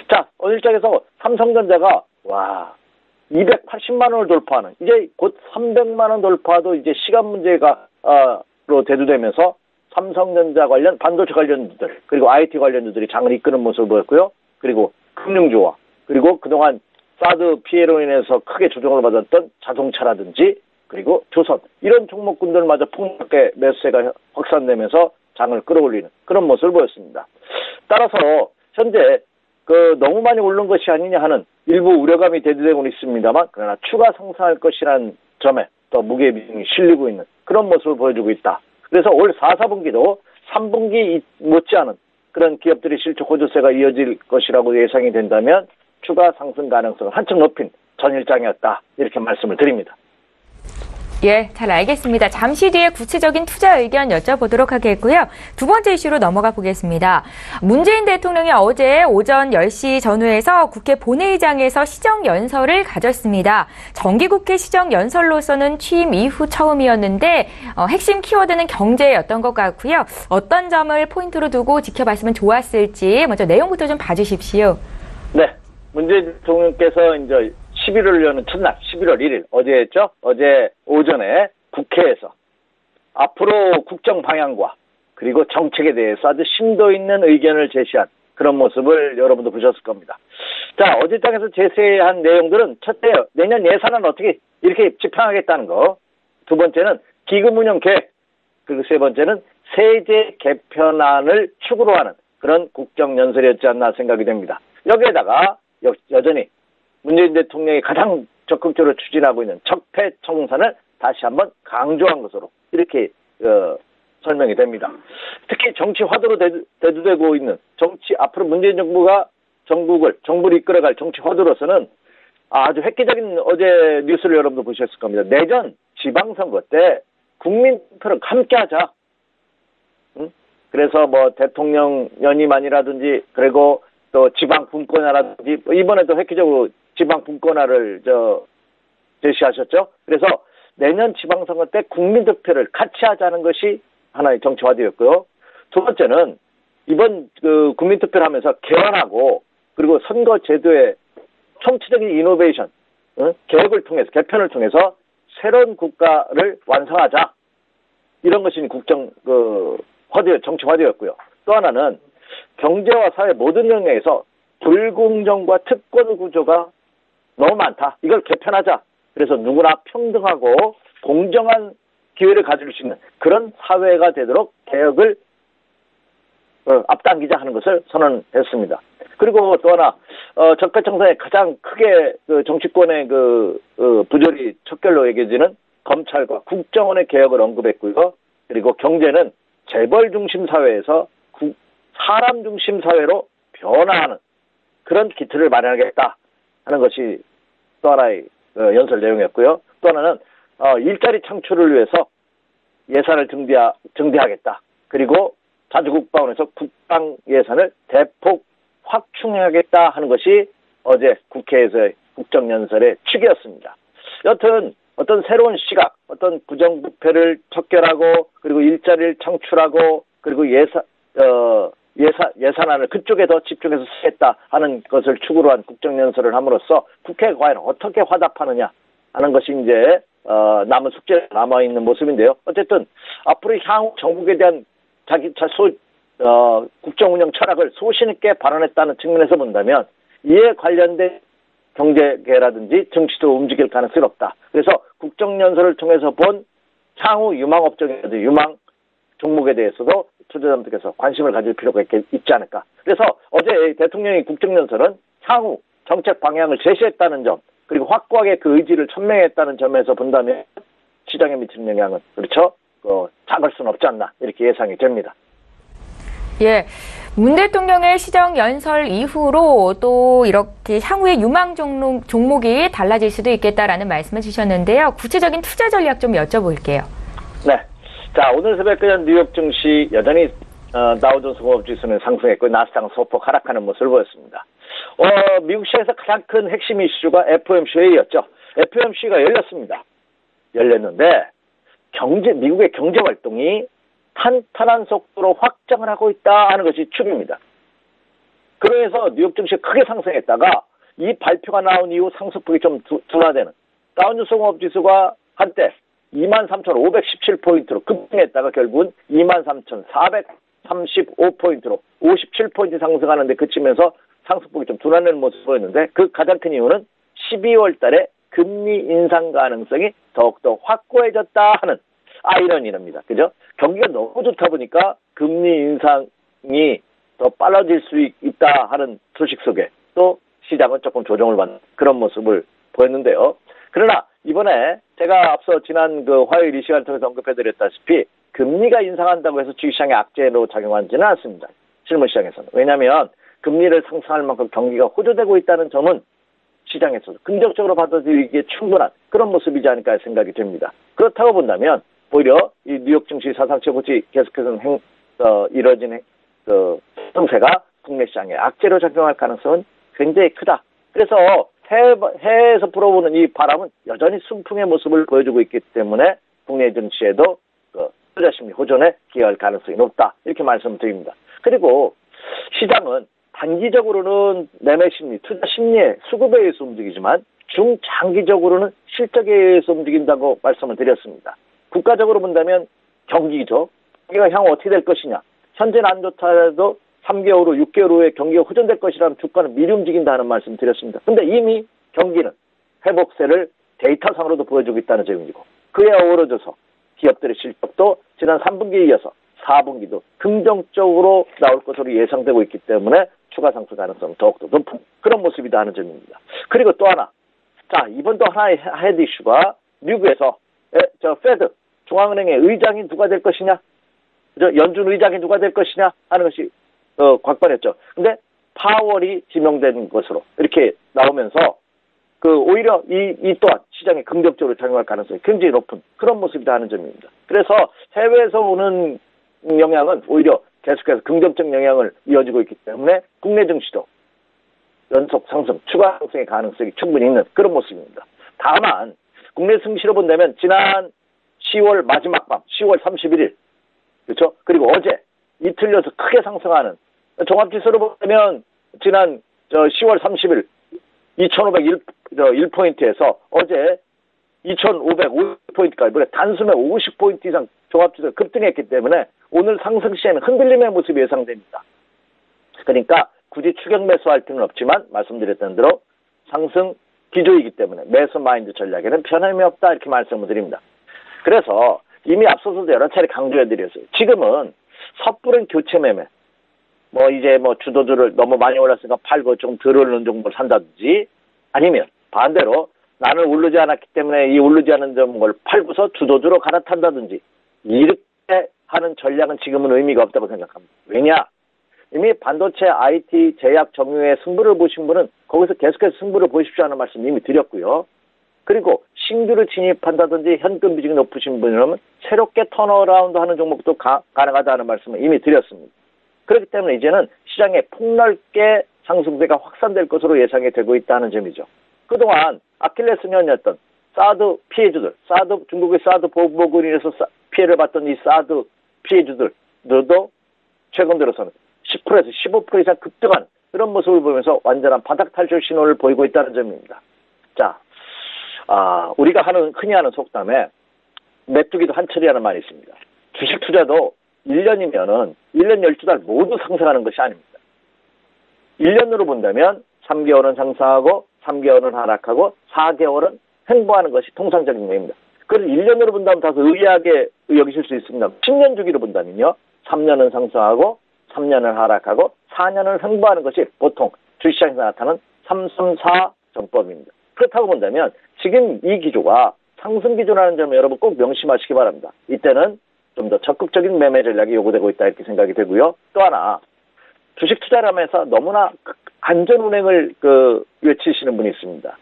자, 오늘 장에서 삼성전자가 280만 원을 돌파하는, 이제 곧 300만 원 돌파도 이제 시간 문제가 로 대두되면서 삼성전자 관련 반도체 관련주들 그리고 IT 관련주들이 장을 이끄는 모습을 보였고요. 그리고 금융주와 그리고 그동안 사드 피해로 인해서 크게 조정을 받았던 자동차라든지 그리고 조선 이런 종목군들마저 폭넓게 매수세가 확산되면서 장을 끌어올리는 그런 모습을 보였습니다. 따라서 현재 너무 많이 오른 것이 아니냐 하는 일부 우려감이 대두되고 있습니다만, 그러나 추가 상승할 것이라는 점에 더 무게비중이 실리고 있는 그런 모습을 보여주고 있다. 그래서 올 4, 4분기도 3분기 못지않은 그런 기업들의 실적 호조세가 이어질 것이라고 예상이 된다면 추가 상승 가능성을 한층 높인 전일장이었다. 이렇게 말씀을 드립니다. 예, 잘 알겠습니다. 잠시 뒤에 구체적인 투자 의견 여쭤보도록 하겠고요. 두 번째 이슈로 넘어가 보겠습니다. 문재인 대통령이 어제 오전 10시 전후에서 국회 본회의장에서 시정연설을 가졌습니다. 정기국회 시정연설로서는 취임 이후 처음이었는데 핵심 키워드는 경제였던 것 같고요. 어떤 점을 포인트로 두고 지켜봤으면 좋았을지 먼저 내용부터 좀 봐주십시오. 네, 문재인 대통령께서 이제 11월 여는 첫날 11월 1일 어제였죠. 어제 오전에 국회에서 앞으로 국정 방향과 그리고 정책에 대해서 아주 심도 있는 의견을 제시한 그런 모습을 여러분도 보셨을 겁니다. 자, 어제 장에서 제시한 내용들은 첫째, 내년 예산은 어떻게 이렇게 집행하겠다는 거. 두 번째는 기금 운영 계획. 그리고 세 번째는 세제 개편안을 축으로 하는 그런 국정연설이었지 않나 생각이 됩니다. 여기에다가 여전히 문재인 대통령이 가장 적극적으로 추진하고 있는 적폐청산을 다시 한번 강조한 것으로 이렇게 설명이 됩니다. 특히 정치 화두로 대두되고 있는 앞으로 문재인 정부가 정부를 이끌어갈 정치 화두로서는 아주 획기적인 어제 뉴스를 여러분도 보셨을 겁니다. 내년 지방선거 때 국민 투표를 함께하자. 그래서 뭐 대통령 연임안이라든지 그리고 또 지방 분권화라든지 이번에도 획기적으로 지방 분권화를 제시하셨죠. 그래서 내년 지방선거 때 국민투표를 같이 하자는 것이 하나의 정치 화두였고요. 두 번째는 이번 국민투표를 하면서 개헌하고 그리고 선거제도의 총체적인 이노베이션, 개혁을 통해서 개편을 통해서 새로운 국가를 완성하자. 이런 것이 정치 화두였고요. 또 하나는 경제와 사회 모든 영역에서 불공정과 특권 구조가 너무 많다. 이걸 개편하자. 그래서 누구나 평등하고 공정한 기회를 가질 수 있는 그런 사회가 되도록 개혁을 앞당기자 하는 것을 선언했습니다. 그리고 또 하나 적폐청산에 가장 크게 정치권의 부조리 척결로 여겨지는 검찰과 국정원의 개혁을 언급했고요. 그리고 경제는 재벌 중심 사회에서 사람 중심 사회로 변화하는 그런 기틀을 마련하겠다 하는 것이 또 하나의 연설 내용이었고요. 또 하나는 일자리 창출을 위해서 예산을 증대하겠다. 그리고 자주국방원에서 국방 예산을 대폭 확충하겠다 하는 것이 어제 국회에서의 국정연설의 축이었습니다. 여튼 어떤 새로운 시각, 어떤 부정부패를 척결하고 그리고 일자리를 창출하고 그리고 예산안을 그쪽에 더 집중해서 쓰겠다 하는 것을 축으로 한 국정연설을 함으로써 국회가 과연 어떻게 화답하느냐 하는 것이 이제 남은 숙제가 남아있는 모습인데요. 어쨌든 앞으로 향후 정국에 대한 국정운영 철학을 소신 있게 발언했다는 측면에서 본다면 이에 관련된 경제계라든지 정치도 움직일 가능성이 없다. 그래서 국정연설을 통해서 본 향후 유망업종이라든지 유망 종목에 대해서도 투자자분들께서 관심을 가질 필요가 있지 않을까. 그래서 어제 대통령의 국정연설은 향후 정책 방향을 제시했다는 점, 그리고 확고하게 그 의지를 천명했다는 점에서 본다면 시장에 미치는 영향은 그렇죠. 작을 수는 없지 않나 이렇게 예상이 됩니다. 예, 문 대통령의 시정연설 이후로 또 이렇게 향후의 유망 종목이 달라질 수도 있겠다라는 말씀을 주셨는데요. 구체적인 투자 전략 좀 여쭤볼게요. 네. 자, 오늘 새벽까지 뉴욕 증시 여전히 다우존스 공업지수는 상승했고 나스닥은 소폭 하락하는 모습을 보였습니다. 미국 시장에서 가장 큰 핵심 이슈가 FOMC였죠. FOMC가 열렸는데 미국의 경제 활동이 탄탄한 속도로 확장을 하고 있다 하는 것이 축입니다. 그래서 뉴욕 증시 크게 상승했다가 이 발표가 나온 이후 상승폭이 좀 둔화되는 다우존스 공업지수가 한때 23,517포인트로 급등했다가 결국은 23,435포인트로 57포인트 상승하는 데 그치면서 상승폭이 좀 둔화되는 모습을 보였는데 그 가장 큰 이유는 12월 달에 금리 인상 가능성이 더욱더 확고해졌다 하는 아이러니입니다. 그죠? 경기가 너무 좋다 보니까 금리 인상이 더 빨라질 수 있다 하는 소식 속에 또 시장은 조금 조정을 받는 그런 모습을 보였는데요. 그러나 이번에 제가 앞서 지난 화요일 이 시간을 통해서 언급해드렸다시피 금리가 인상한다고 해서 주식시장의 악재로 작용하지는 않습니다. 실물시장에서는. 왜냐하면 금리를 상승할 만큼 경기가 호조되고 있다는 점은 시장에서도 긍정적으로 받아들이기에 충분한 그런 모습이지 않을까 생각이 됩니다. 그렇다고 본다면 오히려 이 뉴욕 증시 사상 최고치 계속해서 이뤄지는 상승세가 국내 시장에 악재로 작용할 가능성은 굉장히 크다. 그래서 해외에서 불어오는 이 바람은 여전히 순풍의 모습을 보여주고 있기 때문에 국내 증시에도 투자 심리 호전에 기여할 가능성이 높다. 이렇게 말씀드립니다. 그리고 시장은 단기적으로는 매매 심리, 투자 심리의 수급에 의해서 움직이지만 중장기적으로는 실적에 의해서 움직인다고 말씀을 드렸습니다. 국가적으로 본다면 경기죠. 경기가 향후 어떻게 될 것이냐. 현재는 안 좋더라도 3개월 후, 6개월 후에 경기가 호전될 것이라면 주가는 미리 움직인다는 말씀 드렸습니다. 근데 이미 경기는 회복세를 데이터상으로도 보여주고 있다는 점이고 그에 어우러져서 기업들의 실적도 지난 3분기에 이어서 4분기도 긍정적으로 나올 것으로 예상되고 있기 때문에 추가 상승 가능성은 더욱더 높은 그런 모습이다 하는 점입니다. 그리고 또 하나, 자 이번도 하나의 헤드 이슈가 미국에서 페드 중앙은행의 의장이 누가 될 것이냐, 연준 의장이 누가 될 것이냐 하는 것이 관건이었죠. 근데 파월이 지명된 것으로 이렇게 나오면서 오히려 이 또한 시장에 긍정적으로 작용할 가능성이 굉장히 높은 그런 모습이다 하는 점입니다. 그래서 해외에서 오는 영향은 오히려 계속해서 긍정적 영향을 이어지고 있기 때문에 국내 증시도 연속 상승, 추가 상승의 가능성이 충분히 있는 그런 모습입니다. 다만 국내 증시로 본다면 지난 10월 마지막 밤, 10월 31일 그렇죠? 그리고 어제 이틀 연속 크게 상승하는 종합지수로 보면 지난 10월 30일 2,501포인트에서 어제 2,550포인트까지 무려 단숨에 50포인트 이상 종합지수가 급등했기 때문에 오늘 상승 시에는 흔들림의 모습이 예상됩니다. 그러니까 굳이 추격 매수할 필요는 없지만 말씀드렸던 대로 상승 기조이기 때문에 매수 마인드 전략에는 변함이 없다 이렇게 말씀을 드립니다. 그래서 이미 앞서서도 여러 차례 강조해드렸어요. 지금은 섣부른 교체 매매, 이제 주도주를 너무 많이 올랐으니까 팔고 좀 덜 오르는 종목을 산다든지 아니면 반대로 나는 오르지 않았기 때문에 이 오르지 않은 종목을 팔고서 주도주로 갈아탄다든지 이렇게 하는 전략은 지금은 의미가 없다고 생각합니다. 왜냐? 이미 반도체, IT, 제약, 정유의 승부를 보신 분은 거기서 계속해서 승부를 보십시오 하는 말씀 이미 드렸고요. 그리고 신규를 진입한다든지 현금 비중이 높으신 분이라면 새롭게 턴어라운드 하는 종목도 가능하다는 말씀을 이미 드렸습니다. 그렇기 때문에 이제는 시장에 폭넓게 상승세가 확산될 것으로 예상이 되고 있다는 점이죠. 그동안 아킬레스건이었던 사드 피해주들, 중국의 사드 보복으로 인해서 피해를 봤던 이 사드 피해주들도 최근 들어서는 10%에서 15% 이상 급등한 그런 모습을 보면서 완전한 바닥 탈출 신호를 보이고 있다는 점입니다. 자, 우리가 흔히 하는 속담에 메뚜기도 한철이라는 말이 있습니다. 주식 투자도 1년이면은 1년 12달 모두 상승하는 것이 아닙니다. 1년으로 본다면 3개월은 상승하고 3개월은 하락하고 4개월은 횡보하는 것이 통상적인 얘기입니다. 그래서 1년으로 본다면 다소 의아하게 여기실 수 있습니다. 10년 주기로 본다면요. 3년은 상승하고 3년을 하락하고 4년을 횡보하는 것이 보통 주식시장에서 나타나는 334 전법입니다. 그렇다고 본다면 지금 이 기조가 상승 기조라는 점을 여러분 꼭 명심하시기 바랍니다. 이때는 좀 더 적극적인 매매 전략이 요구되고 있다 이렇게 생각이 되고요. 또 하나 주식 투자를 하면서 너무나 안전 운행을 외치시는 분이 있습니다.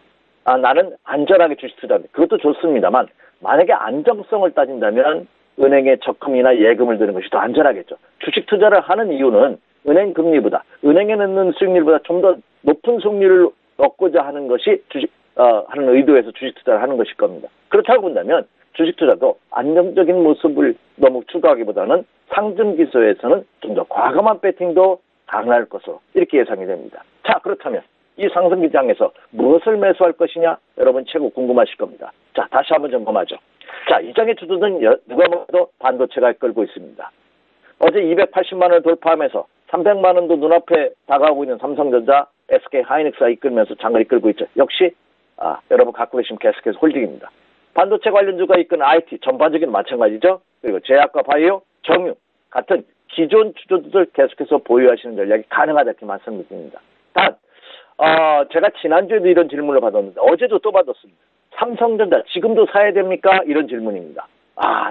나는 안전하게 주식 투자합니다. 그것도 좋습니다만 만약에 안정성을 따진다면 은행에 적금이나 예금을 드는 것이 더 안전하겠죠. 주식 투자를 하는 이유는 은행 금리보다 은행에 넣는 수익률보다 좀 더 높은 수익률을 얻고자 하는 것이 하는 의도에서 주식 투자를 하는 것일 겁니다. 그렇다고 본다면 주식 투자도 안정적인 모습을 너무 추구하기보다는 상승 기조에서는 좀 더 과감한 배팅도 가능할 것으로 이렇게 예상이 됩니다. 자, 그렇다면 이 상승 기장에서 무엇을 매수할 것이냐 여러분 최고 궁금하실 겁니다. 자, 다시 한번 점검하죠. 자, 이 장의 주도는 누가 봐도 반도체가 끌고 있습니다. 어제 280만 원을 돌파하면서 300만 원도 눈앞에 다가오고 있는 삼성전자, SK 하이닉스가 이끌면서 장을 이끌고 있죠. 역시 여러분 갖고 계신 계속해서 홀딩입니다. 반도체 관련주가 이끄는 IT 전반적인 마찬가지죠. 그리고 제약과 바이오, 정유 같은 기존 주주들 계속해서 보유하시는 전략이 가능하다 이렇게 말씀드립니다. 단 제가 지난주에도 이런 질문을 받았는데 어제도 또 받았습니다. 삼성전자 지금도 사야 됩니까? 이런 질문입니다.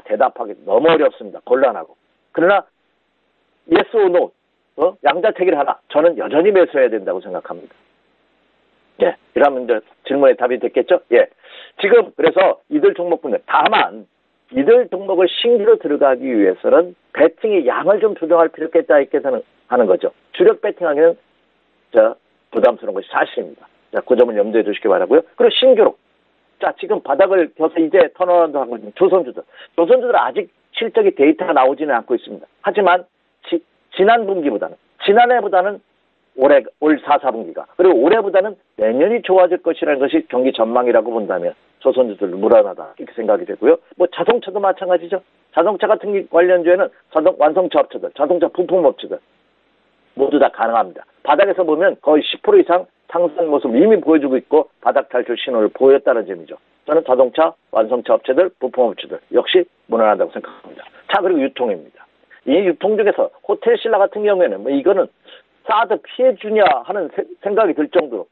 대답하기 너무 어렵습니다. 곤란하고. 그러나 yes or no 양자택일 하나. 저는 여전히 매수해야 된다고 생각합니다. 예, 이러면 이제 질문에 답이 됐겠죠? 예. 지금 그래서 이들 종목군들 다만 이들 종목을 신규로 들어가기 위해서는 배팅의 양을 좀 조정할 필요가 있다 이렇게 하는 거죠. 주력 배팅하기는 부담스러운 것이 사실입니다. 자, 그 점을 염두에 두시기 바라고요. 그리고 신규로. 자, 지금 바닥을 켜서 이제 턴어라운드 하고 있는 조선주들 아직 실적이 데이터가 나오지는 않고 있습니다. 하지만 지난 분기보다는 지난해보다는 올 4분기가 그리고 올해보다는 내년이 좋아질 것이라는 것이 경기 전망이라고 본다면 조선주들 무난하다 이렇게 생각이 되고요. 뭐 자동차도 마찬가지죠. 자동차 같은 관련주에는 완성차 업체들, 자동차 부품업체들 모두 다 가능합니다. 바닥에서 보면 거의 10% 이상 상승 모습 이미 보여주고 있고 바닥 탈출 신호를 보였다는 점이죠. 저는 자동차, 완성차 업체들, 부품업체들 역시 무난하다고 생각합니다. 자, 그리고 유통입니다. 이 유통 중에서 호텔신라 같은 경우에는 뭐 이거는 사드 피해주냐 하는 생각이 들 정도로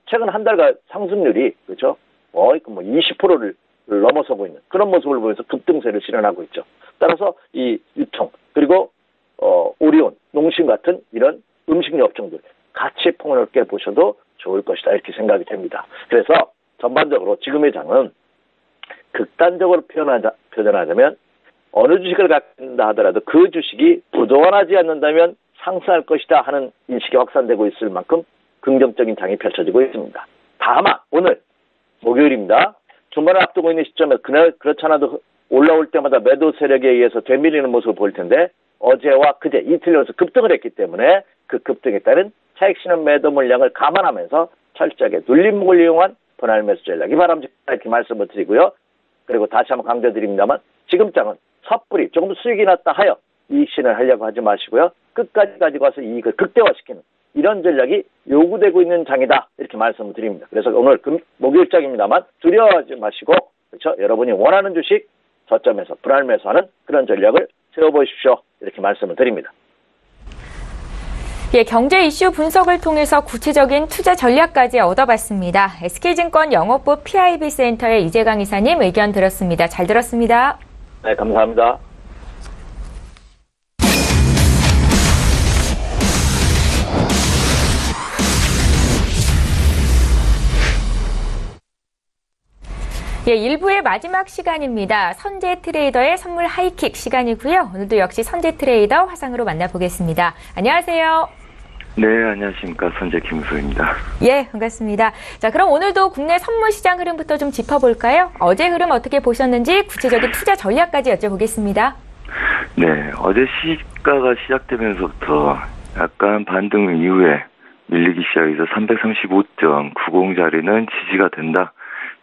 최근 한 달간 상승률이 그렇죠? 뭐 20%를 넘어서고 있는 그런 모습을 보여서 급등세를 실현하고 있죠. 따라서 이 유통 그리고 오리온, 농심 같은 이런 음식료 업종들 같이 폭넓게 보셔도 좋을 것이다 이렇게 생각이 됩니다. 그래서 전반적으로 지금의 장은 극단적으로 표현하자면 어느 주식을 갖는다 하더라도 그 주식이 부도원하지 않는다면 상승할 것이다 하는 인식이 확산되고 있을 만큼 긍정적인 장이 펼쳐지고 있습니다. 다만 오늘 목요일입니다. 주말을 앞두고 있는 시점에 그렇지 않아도 올라올 때마다 매도 세력에 의해서 되밀리는 모습을 보일 텐데 어제와 그제 이틀 연속 급등을 했기 때문에 그 급등에 따른 차익 실현 매도 물량을 감안하면서 철저하게 눌림목을 이용한 분할 매수 전략이 바람직하다 이렇게 말씀을 드리고요. 그리고 다시 한번 강조드립니다만 지금 장은 섣불리 조금 수익이 났다 하여 이익 실현을 하려고 하지 마시고요. 끝까지 가지고 와서 이익을 극대화시키는 이런 전략이 요구되고 있는 장이다 이렇게 말씀을 드립니다. 그래서 오늘 목요일장입니다만 두려워하지 마시고 그렇죠? 여러분이 원하는 주식 저점에서 분할 매수하는 그런 전략을 세워보십시오 이렇게 말씀을 드립니다. 예, 경제 이슈 분석을 통해서 구체적인 투자 전략까지 얻어봤습니다. SK증권 영업부 PIB 센터의 이재강 이사님 의견 들었습니다. 잘 들었습니다. 네, 감사합니다. 예, 1부의 마지막 시간입니다. 선재 트레이더의 선물 하이킥 시간이고요. 오늘도 역시 선재 트레이더 화상으로 만나보겠습니다. 안녕하세요. 네, 안녕하십니까. 선재 김우수입니다. 예, 반갑습니다. 자, 그럼 오늘도 국내 선물 시장 흐름부터 좀 짚어볼까요? 어제 흐름 어떻게 보셨는지 구체적인 투자 전략까지 여쭤보겠습니다. 네, 어제 시가가 시작되면서부터 약간 반등 이후에 밀리기 시작해서 335.90 자리는 지지가 된다.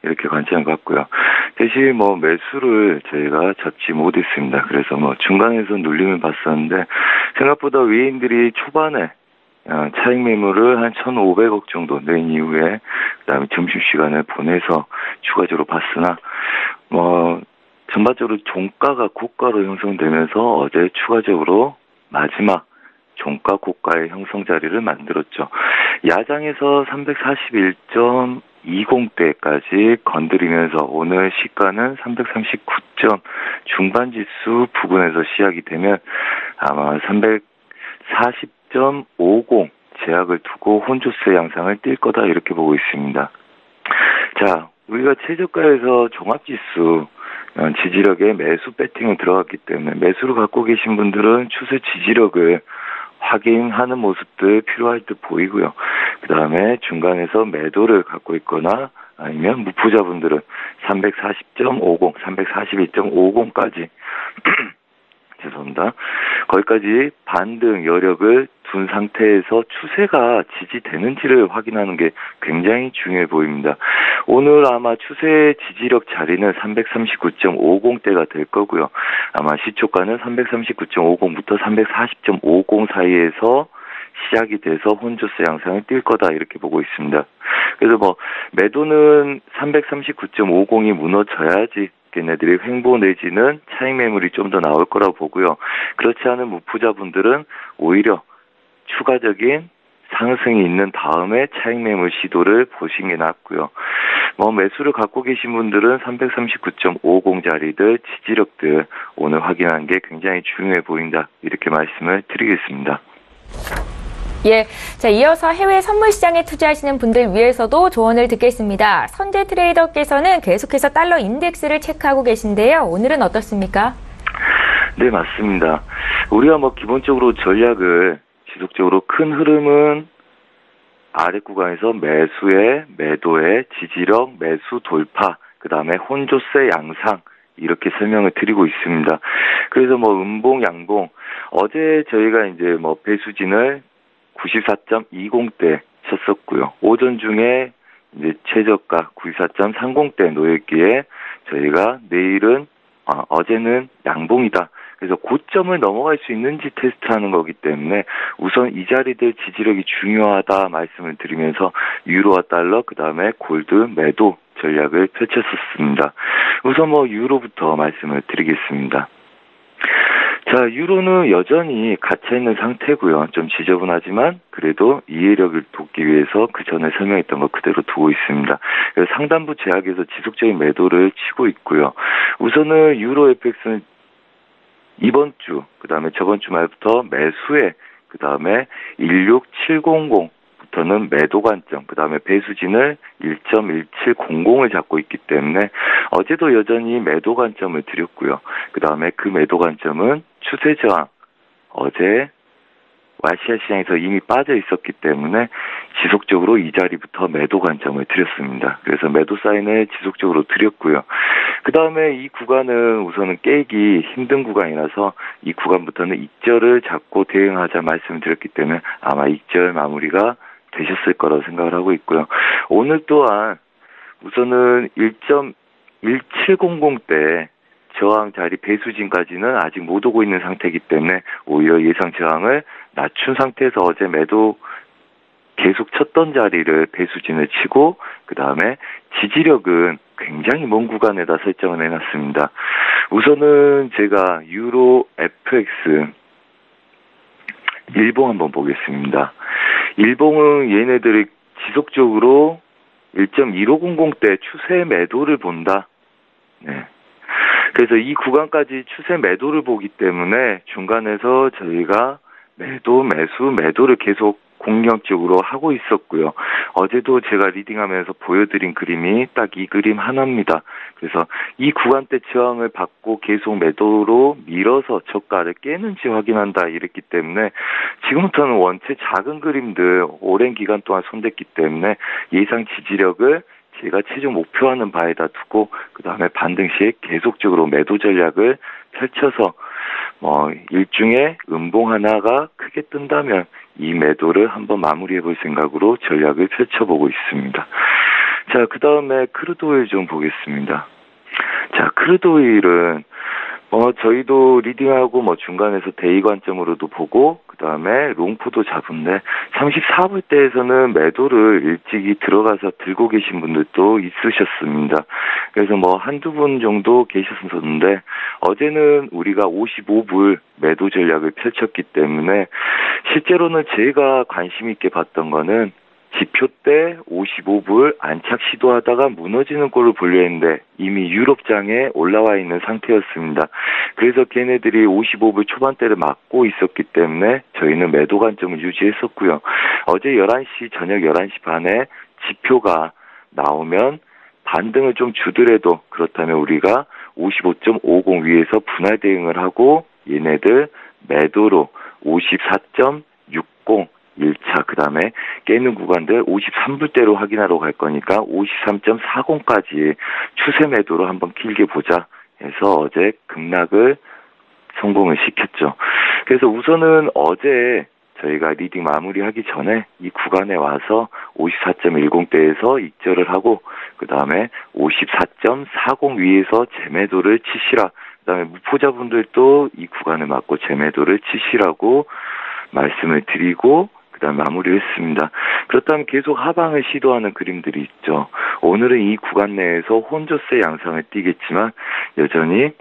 이렇게 관점을 갖고요. 대신 매수를 저희가 잡지 못했습니다. 그래서 중간에서 눌림을 봤었는데 생각보다 외인들이 초반에 차익 매물을 한 1,500억 정도 낸 이후에 그다음에 점심시간을 보내서 추가적으로 봤으나 전반적으로 종가가 고가로 형성되면서 어제 추가적으로 마지막 종가 고가의 형성 자리를 만들었죠. 야장에서 341.20대까지 건드리면서 오늘 시가는 339점 중반 지수 부근에서 시작이 되면 아마 340.50 제약을 두고 혼조세 양상을 띌 거다 이렇게 보고 있습니다. 자, 우리가 최저가에서 종합지수 지지력에 매수 배팅을 들어갔기 때문에 매수를 갖고 계신 분들은 추세 지지력을 확인하는 모습들 필요할 듯 보이고요. 그 다음에 중간에서 매도를 갖고 있거나 아니면 무포자분들은 340.50, 342.50까지 죄송합니다. 거기까지 반등 여력을 둔 상태에서 추세가 지지되는지를 확인하는 게 굉장히 중요해 보입니다. 오늘 아마 추세 지지력 자리는 339.50대가 될 거고요. 아마 시초가는 339.50부터 340.50 사이에서 시작이 돼서 혼조세 양상을 띌 거다 이렇게 보고 있습니다. 그래서 매도는 339.50이 무너져야지 걔네들이 횡보 내지는 차익 매물이 좀 더 나올 거라고 보고요. 그렇지 않은 무포자분들은 오히려 추가적인 상승이 있는 다음에 차익 매물 시도를 보시는 게 낫고요. 매수를 갖고 계신 분들은 339.50 자리들 지지력들 오늘 확인하는 게 굉장히 중요해 보인다 이렇게 말씀을 드리겠습니다. 예, 자, 이어서 해외 선물 시장에 투자하시는 분들 위해서도 조언을 듣겠습니다. 선재 트레이더께서는 계속해서 달러 인덱스를 체크하고 계신데요. 오늘은 어떻습니까? 네, 맞습니다. 우리가 기본적으로 전략을 지속적으로 큰 흐름은 아래 구간에서 매수에, 매도에, 지지력, 매수 돌파, 그 다음에 혼조세 양상, 이렇게 설명을 드리고 있습니다. 그래서 음봉, 양봉, 어제 저희가 이제 배수진을 94.20대 쳤었고요. 오전 중에 이제 최저가 94.30대 놓였기에 저희가 내일은, 어제는 양봉이다. 그래서 고점을 넘어갈 수 있는지 테스트하는 거기 때문에 우선 이 자리들 지지력이 중요하다 말씀을 드리면서 유로와 달러, 그 다음에 골드 매도 전략을 펼쳤었습니다. 우선 유로부터 말씀을 드리겠습니다. 자, 유로는 여전히 갇혀있는 상태고요. 좀 지저분하지만 그래도 이해력을 돕기 위해서 그 전에 설명했던 거 그대로 두고 있습니다. 그래서 상단부 제약에서 지속적인 매도를 치고 있고요. 우선은 유로 FX는 이번 주, 그 다음에 저번 주 말부터 매수에, 그 다음에 16700부터는 매도 관점, 그 다음에 배수진을 1.1700을 잡고 있기 때문에 어제도 여전히 매도 관점을 드렸고요. 그 다음에 그 매도 관점은 추세 저항, 어제 아시아 시장에서 이미 빠져 있었기 때문에 지속적으로 이 자리부터 매도 관점을 드렸습니다. 그래서 매도 사인을 지속적으로 드렸고요. 그 다음에 이 구간은 우선은 깨기 힘든 구간이라서 이 구간부터는 익절을 잡고 대응하자 말씀을 드렸기 때문에 아마 익절 마무리가 되셨을 거라고 생각을 하고 있고요. 오늘 또한 우선은 1.1700대 저항 자리 배수진까지는 아직 못 오고 있는 상태이기 때문에 오히려 예상 저항을 낮춘 상태에서 어제 매도 계속 쳤던 자리를 배수진을 치고 그 다음에 지지력은 굉장히 먼 구간에다 설정을 해놨습니다. 우선은 제가 유로 FX 일봉 한번 보겠습니다. 일봉은 얘네들이 지속적으로 1.1500대 추세 매도를 본다. 네. 그래서 이 구간까지 추세 매도를 보기 때문에 중간에서 저희가 매도, 매수, 매도를 계속 공격적으로 하고 있었고요. 어제도 제가 리딩하면서 보여드린 그림이 딱 이 그림 하나입니다. 그래서 이 구간대 저항을 받고 계속 매도로 밀어서 저가를 깨는지 확인한다 이랬기 때문에 지금부터는 원체 작은 그림들 오랜 기간 동안 손댔기 때문에 예상 지지력을 제가 최종 목표하는 바에다 두고 그 다음에 반등 시에 계속적으로 매도 전략을 펼쳐서 일중에 음봉 하나가 크게 뜬다면 이 매도를 한번 마무리해 볼 생각으로 전략을 펼쳐보고 있습니다. 자, 그 다음에 크루드 오일 좀 보겠습니다. 자, 크루드 오일은 저희도 리딩하고 중간에서 대의 관점으로도 보고 그 다음에 롱포도 잡은데 34불대에서는 매도를 일찍이 들어가서 들고 계신 분들도 있으셨습니다. 그래서 한두 분 정도 계셨었는데 어제는 우리가 55불 매도 전략을 펼쳤기 때문에 실제로는 제가 관심 있게 봤던 거는 지표 때 55불 안착 시도하다가 무너지는 꼴을 보려 했는데 이미 유럽장에 올라와 있는 상태였습니다. 그래서 걔네들이 55불 초반대를 막고 있었기 때문에 저희는 매도 관점을 유지했었고요. 어제 11시, 저녁 11시 반에 지표가 나오면 반등을 좀 주더라도 그렇다면 우리가 55.50 위에서 분할 대응을 하고 얘네들 매도로 54.60 1차 그 다음에 깨는 구간들 53불대로 확인하러 갈 거니까 53.40까지 추세 매도로 한번 길게 보자 해서 어제 급락을 성공을 시켰죠. 그래서 우선은 어제 저희가 리딩 마무리하기 전에 이 구간에 와서 54.10대에서 익절을 하고 그 다음에 54.40 위에서 재매도를 치시라. 그 다음에 무포자분들도 이 구간을 맞고 재매도를 치시라고 말씀을 드리고 그 다음에 마무리를 했습니다. 그렇다면 계속 하방을 시도하는 그림들이 있죠. 오늘은 이 구간 내에서 혼조세 양상을 띠겠지만 여전히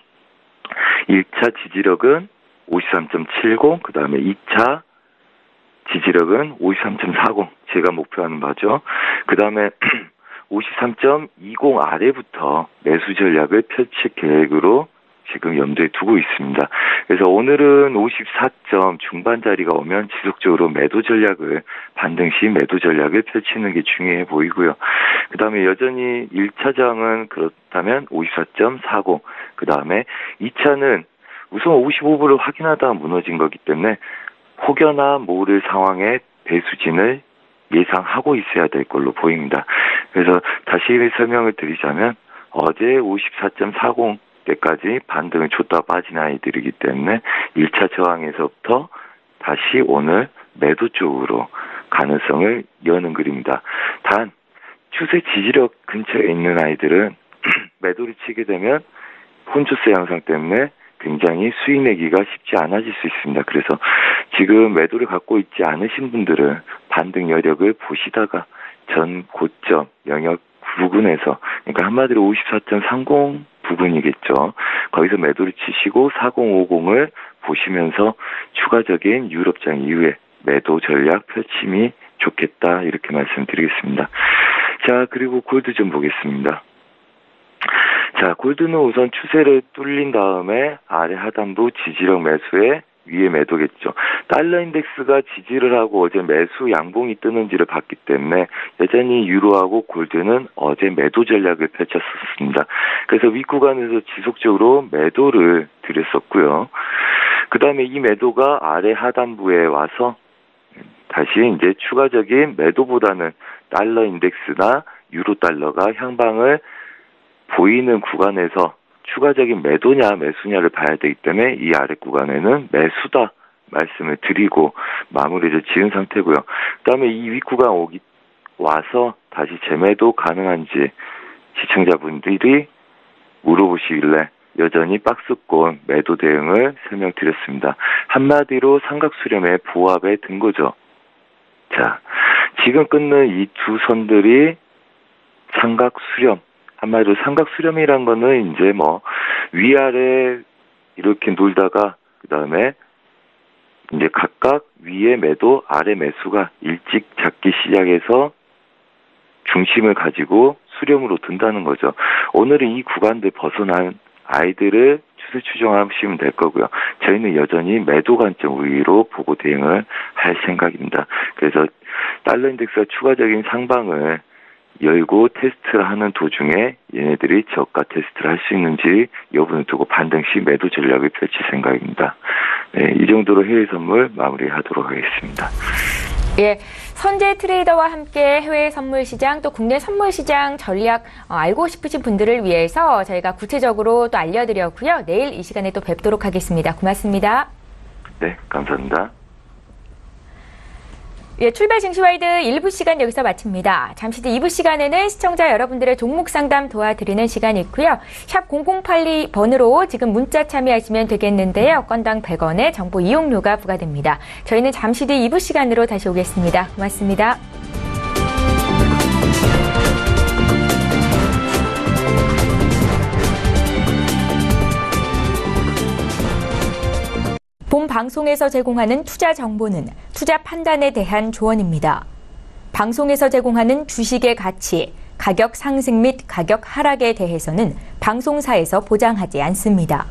1차 지지력은 53.70, 그 다음에 2차 지지력은 53.40, 제가 목표하는 바죠. 그 다음에 53.20 아래부터 매수 전략을 펼칠 계획으로 지금 염두에 두고 있습니다. 그래서 오늘은 54점 중반 자리가 오면 지속적으로 매도 전략을 반등 시 매도 전략을 펼치는 게 중요해 보이고요. 그 다음에 여전히 1차장은 그렇다면 54.40, 그 다음에 2차는 우선 55불을 확인하다가 무너진 거기 때문에 혹여나 모를 상황에 배수진을 예상하고 있어야 될 걸로 보입니다. 그래서 다시 설명을 드리자면 어제 54.40 때까지 반등을 줬다 빠진 아이들이기 때문에 1차 저항에서부터 다시 오늘 매도 쪽으로 가능성을 여는 그림입니다. 단 추세 지지력 근처에 있는 아이들은 매도를 치게 되면 혼조세 양상 때문에 굉장히 수익 내기가 쉽지 않아질 수 있습니다. 그래서 지금 매도를 갖고 있지 않으신 분들은 반등 여력을 보시다가 전 고점 영역 부근에서, 그러니까 한마디로 54.30 부근이겠죠. 거기서 매도를 치시고 4050을 보시면서 추가적인 유럽장 이후에 매도 전략 펼침이 좋겠다, 이렇게 말씀드리겠습니다. 자, 그리고 골드 좀 보겠습니다. 자, 골드는 우선 추세를 뚫린 다음에 아래 하단부 지지력 매수에 위에 매도겠죠. 달러 인덱스가 지지를 하고 어제 매수 양봉이 뜨는지를 봤기 때문에 여전히 유로하고 골드는 어제 매도 전략을 펼쳤었습니다. 그래서 윗구간에서 지속적으로 매도를 드렸었고요. 그 다음에 이 매도가 아래 하단부에 와서 다시 이제 추가적인 매도보다는 달러 인덱스나 유로 달러가 향방을 보이는 구간에서 추가적인 매도냐 매수냐를 봐야 되기 때문에 이 아래 구간에는 매수다 말씀을 드리고 마무리를 지은 상태고요. 그다음에 이 윗구간 와서 다시 재매도 가능한지 시청자분들이 물어보시길래 여전히 박스권 매도 대응을 설명드렸습니다. 한마디로 삼각수렴의 보합에 든 거죠. 자, 지금 끊는 이 두 선들이 삼각수렴, 한마디로 삼각수렴이란 거는 이제 뭐 위아래 이렇게 놀다가 그 다음에 이제 각각 위에 매도 아래 매수가 일찍 잡기 시작해서 중심을 가지고 수렴으로 든다는 거죠. 오늘은 이 구간들 벗어난 아이들을 추세 추정하시면 될 거고요. 저희는 여전히 매도 관점 위로 보고 대응을 할 생각입니다. 그래서 달러 인덱스가 추가적인 상방을 열고 테스트를 하는 도중에 얘네들이 저가 테스트를 할 수 있는지 여부를 두고 반등 시 매도 전략을 펼칠 생각입니다. 네, 이 정도로 해외 선물 마무리하도록 하겠습니다. 예, 선재 트레이더와 함께 해외 선물 시장 또 국내 선물 시장 전략 알고 싶으신 분들을 위해서 저희가 구체적으로 또 알려드렸고요. 내일 이 시간에 또 뵙도록 하겠습니다. 고맙습니다. 네, 감사합니다. 예, 출발 증시와이드 1부 시간 여기서 마칩니다. 잠시 뒤 2부 시간에는 시청자 여러분들의 종목 상담 도와드리는 시간이 있고요. 샵 0082번으로 지금 문자 참여하시면 되겠는데요. 건당 100원의 정보 이용료가 부과됩니다. 저희는 잠시 뒤 2부 시간으로 다시 오겠습니다. 고맙습니다. 본 방송에서 제공하는 투자 정보는 투자 판단에 대한 조언입니다. 방송에서 제공하는 주식의 가치, 가격 상승 및 가격 하락에 대해서는 방송사에서 보장하지 않습니다.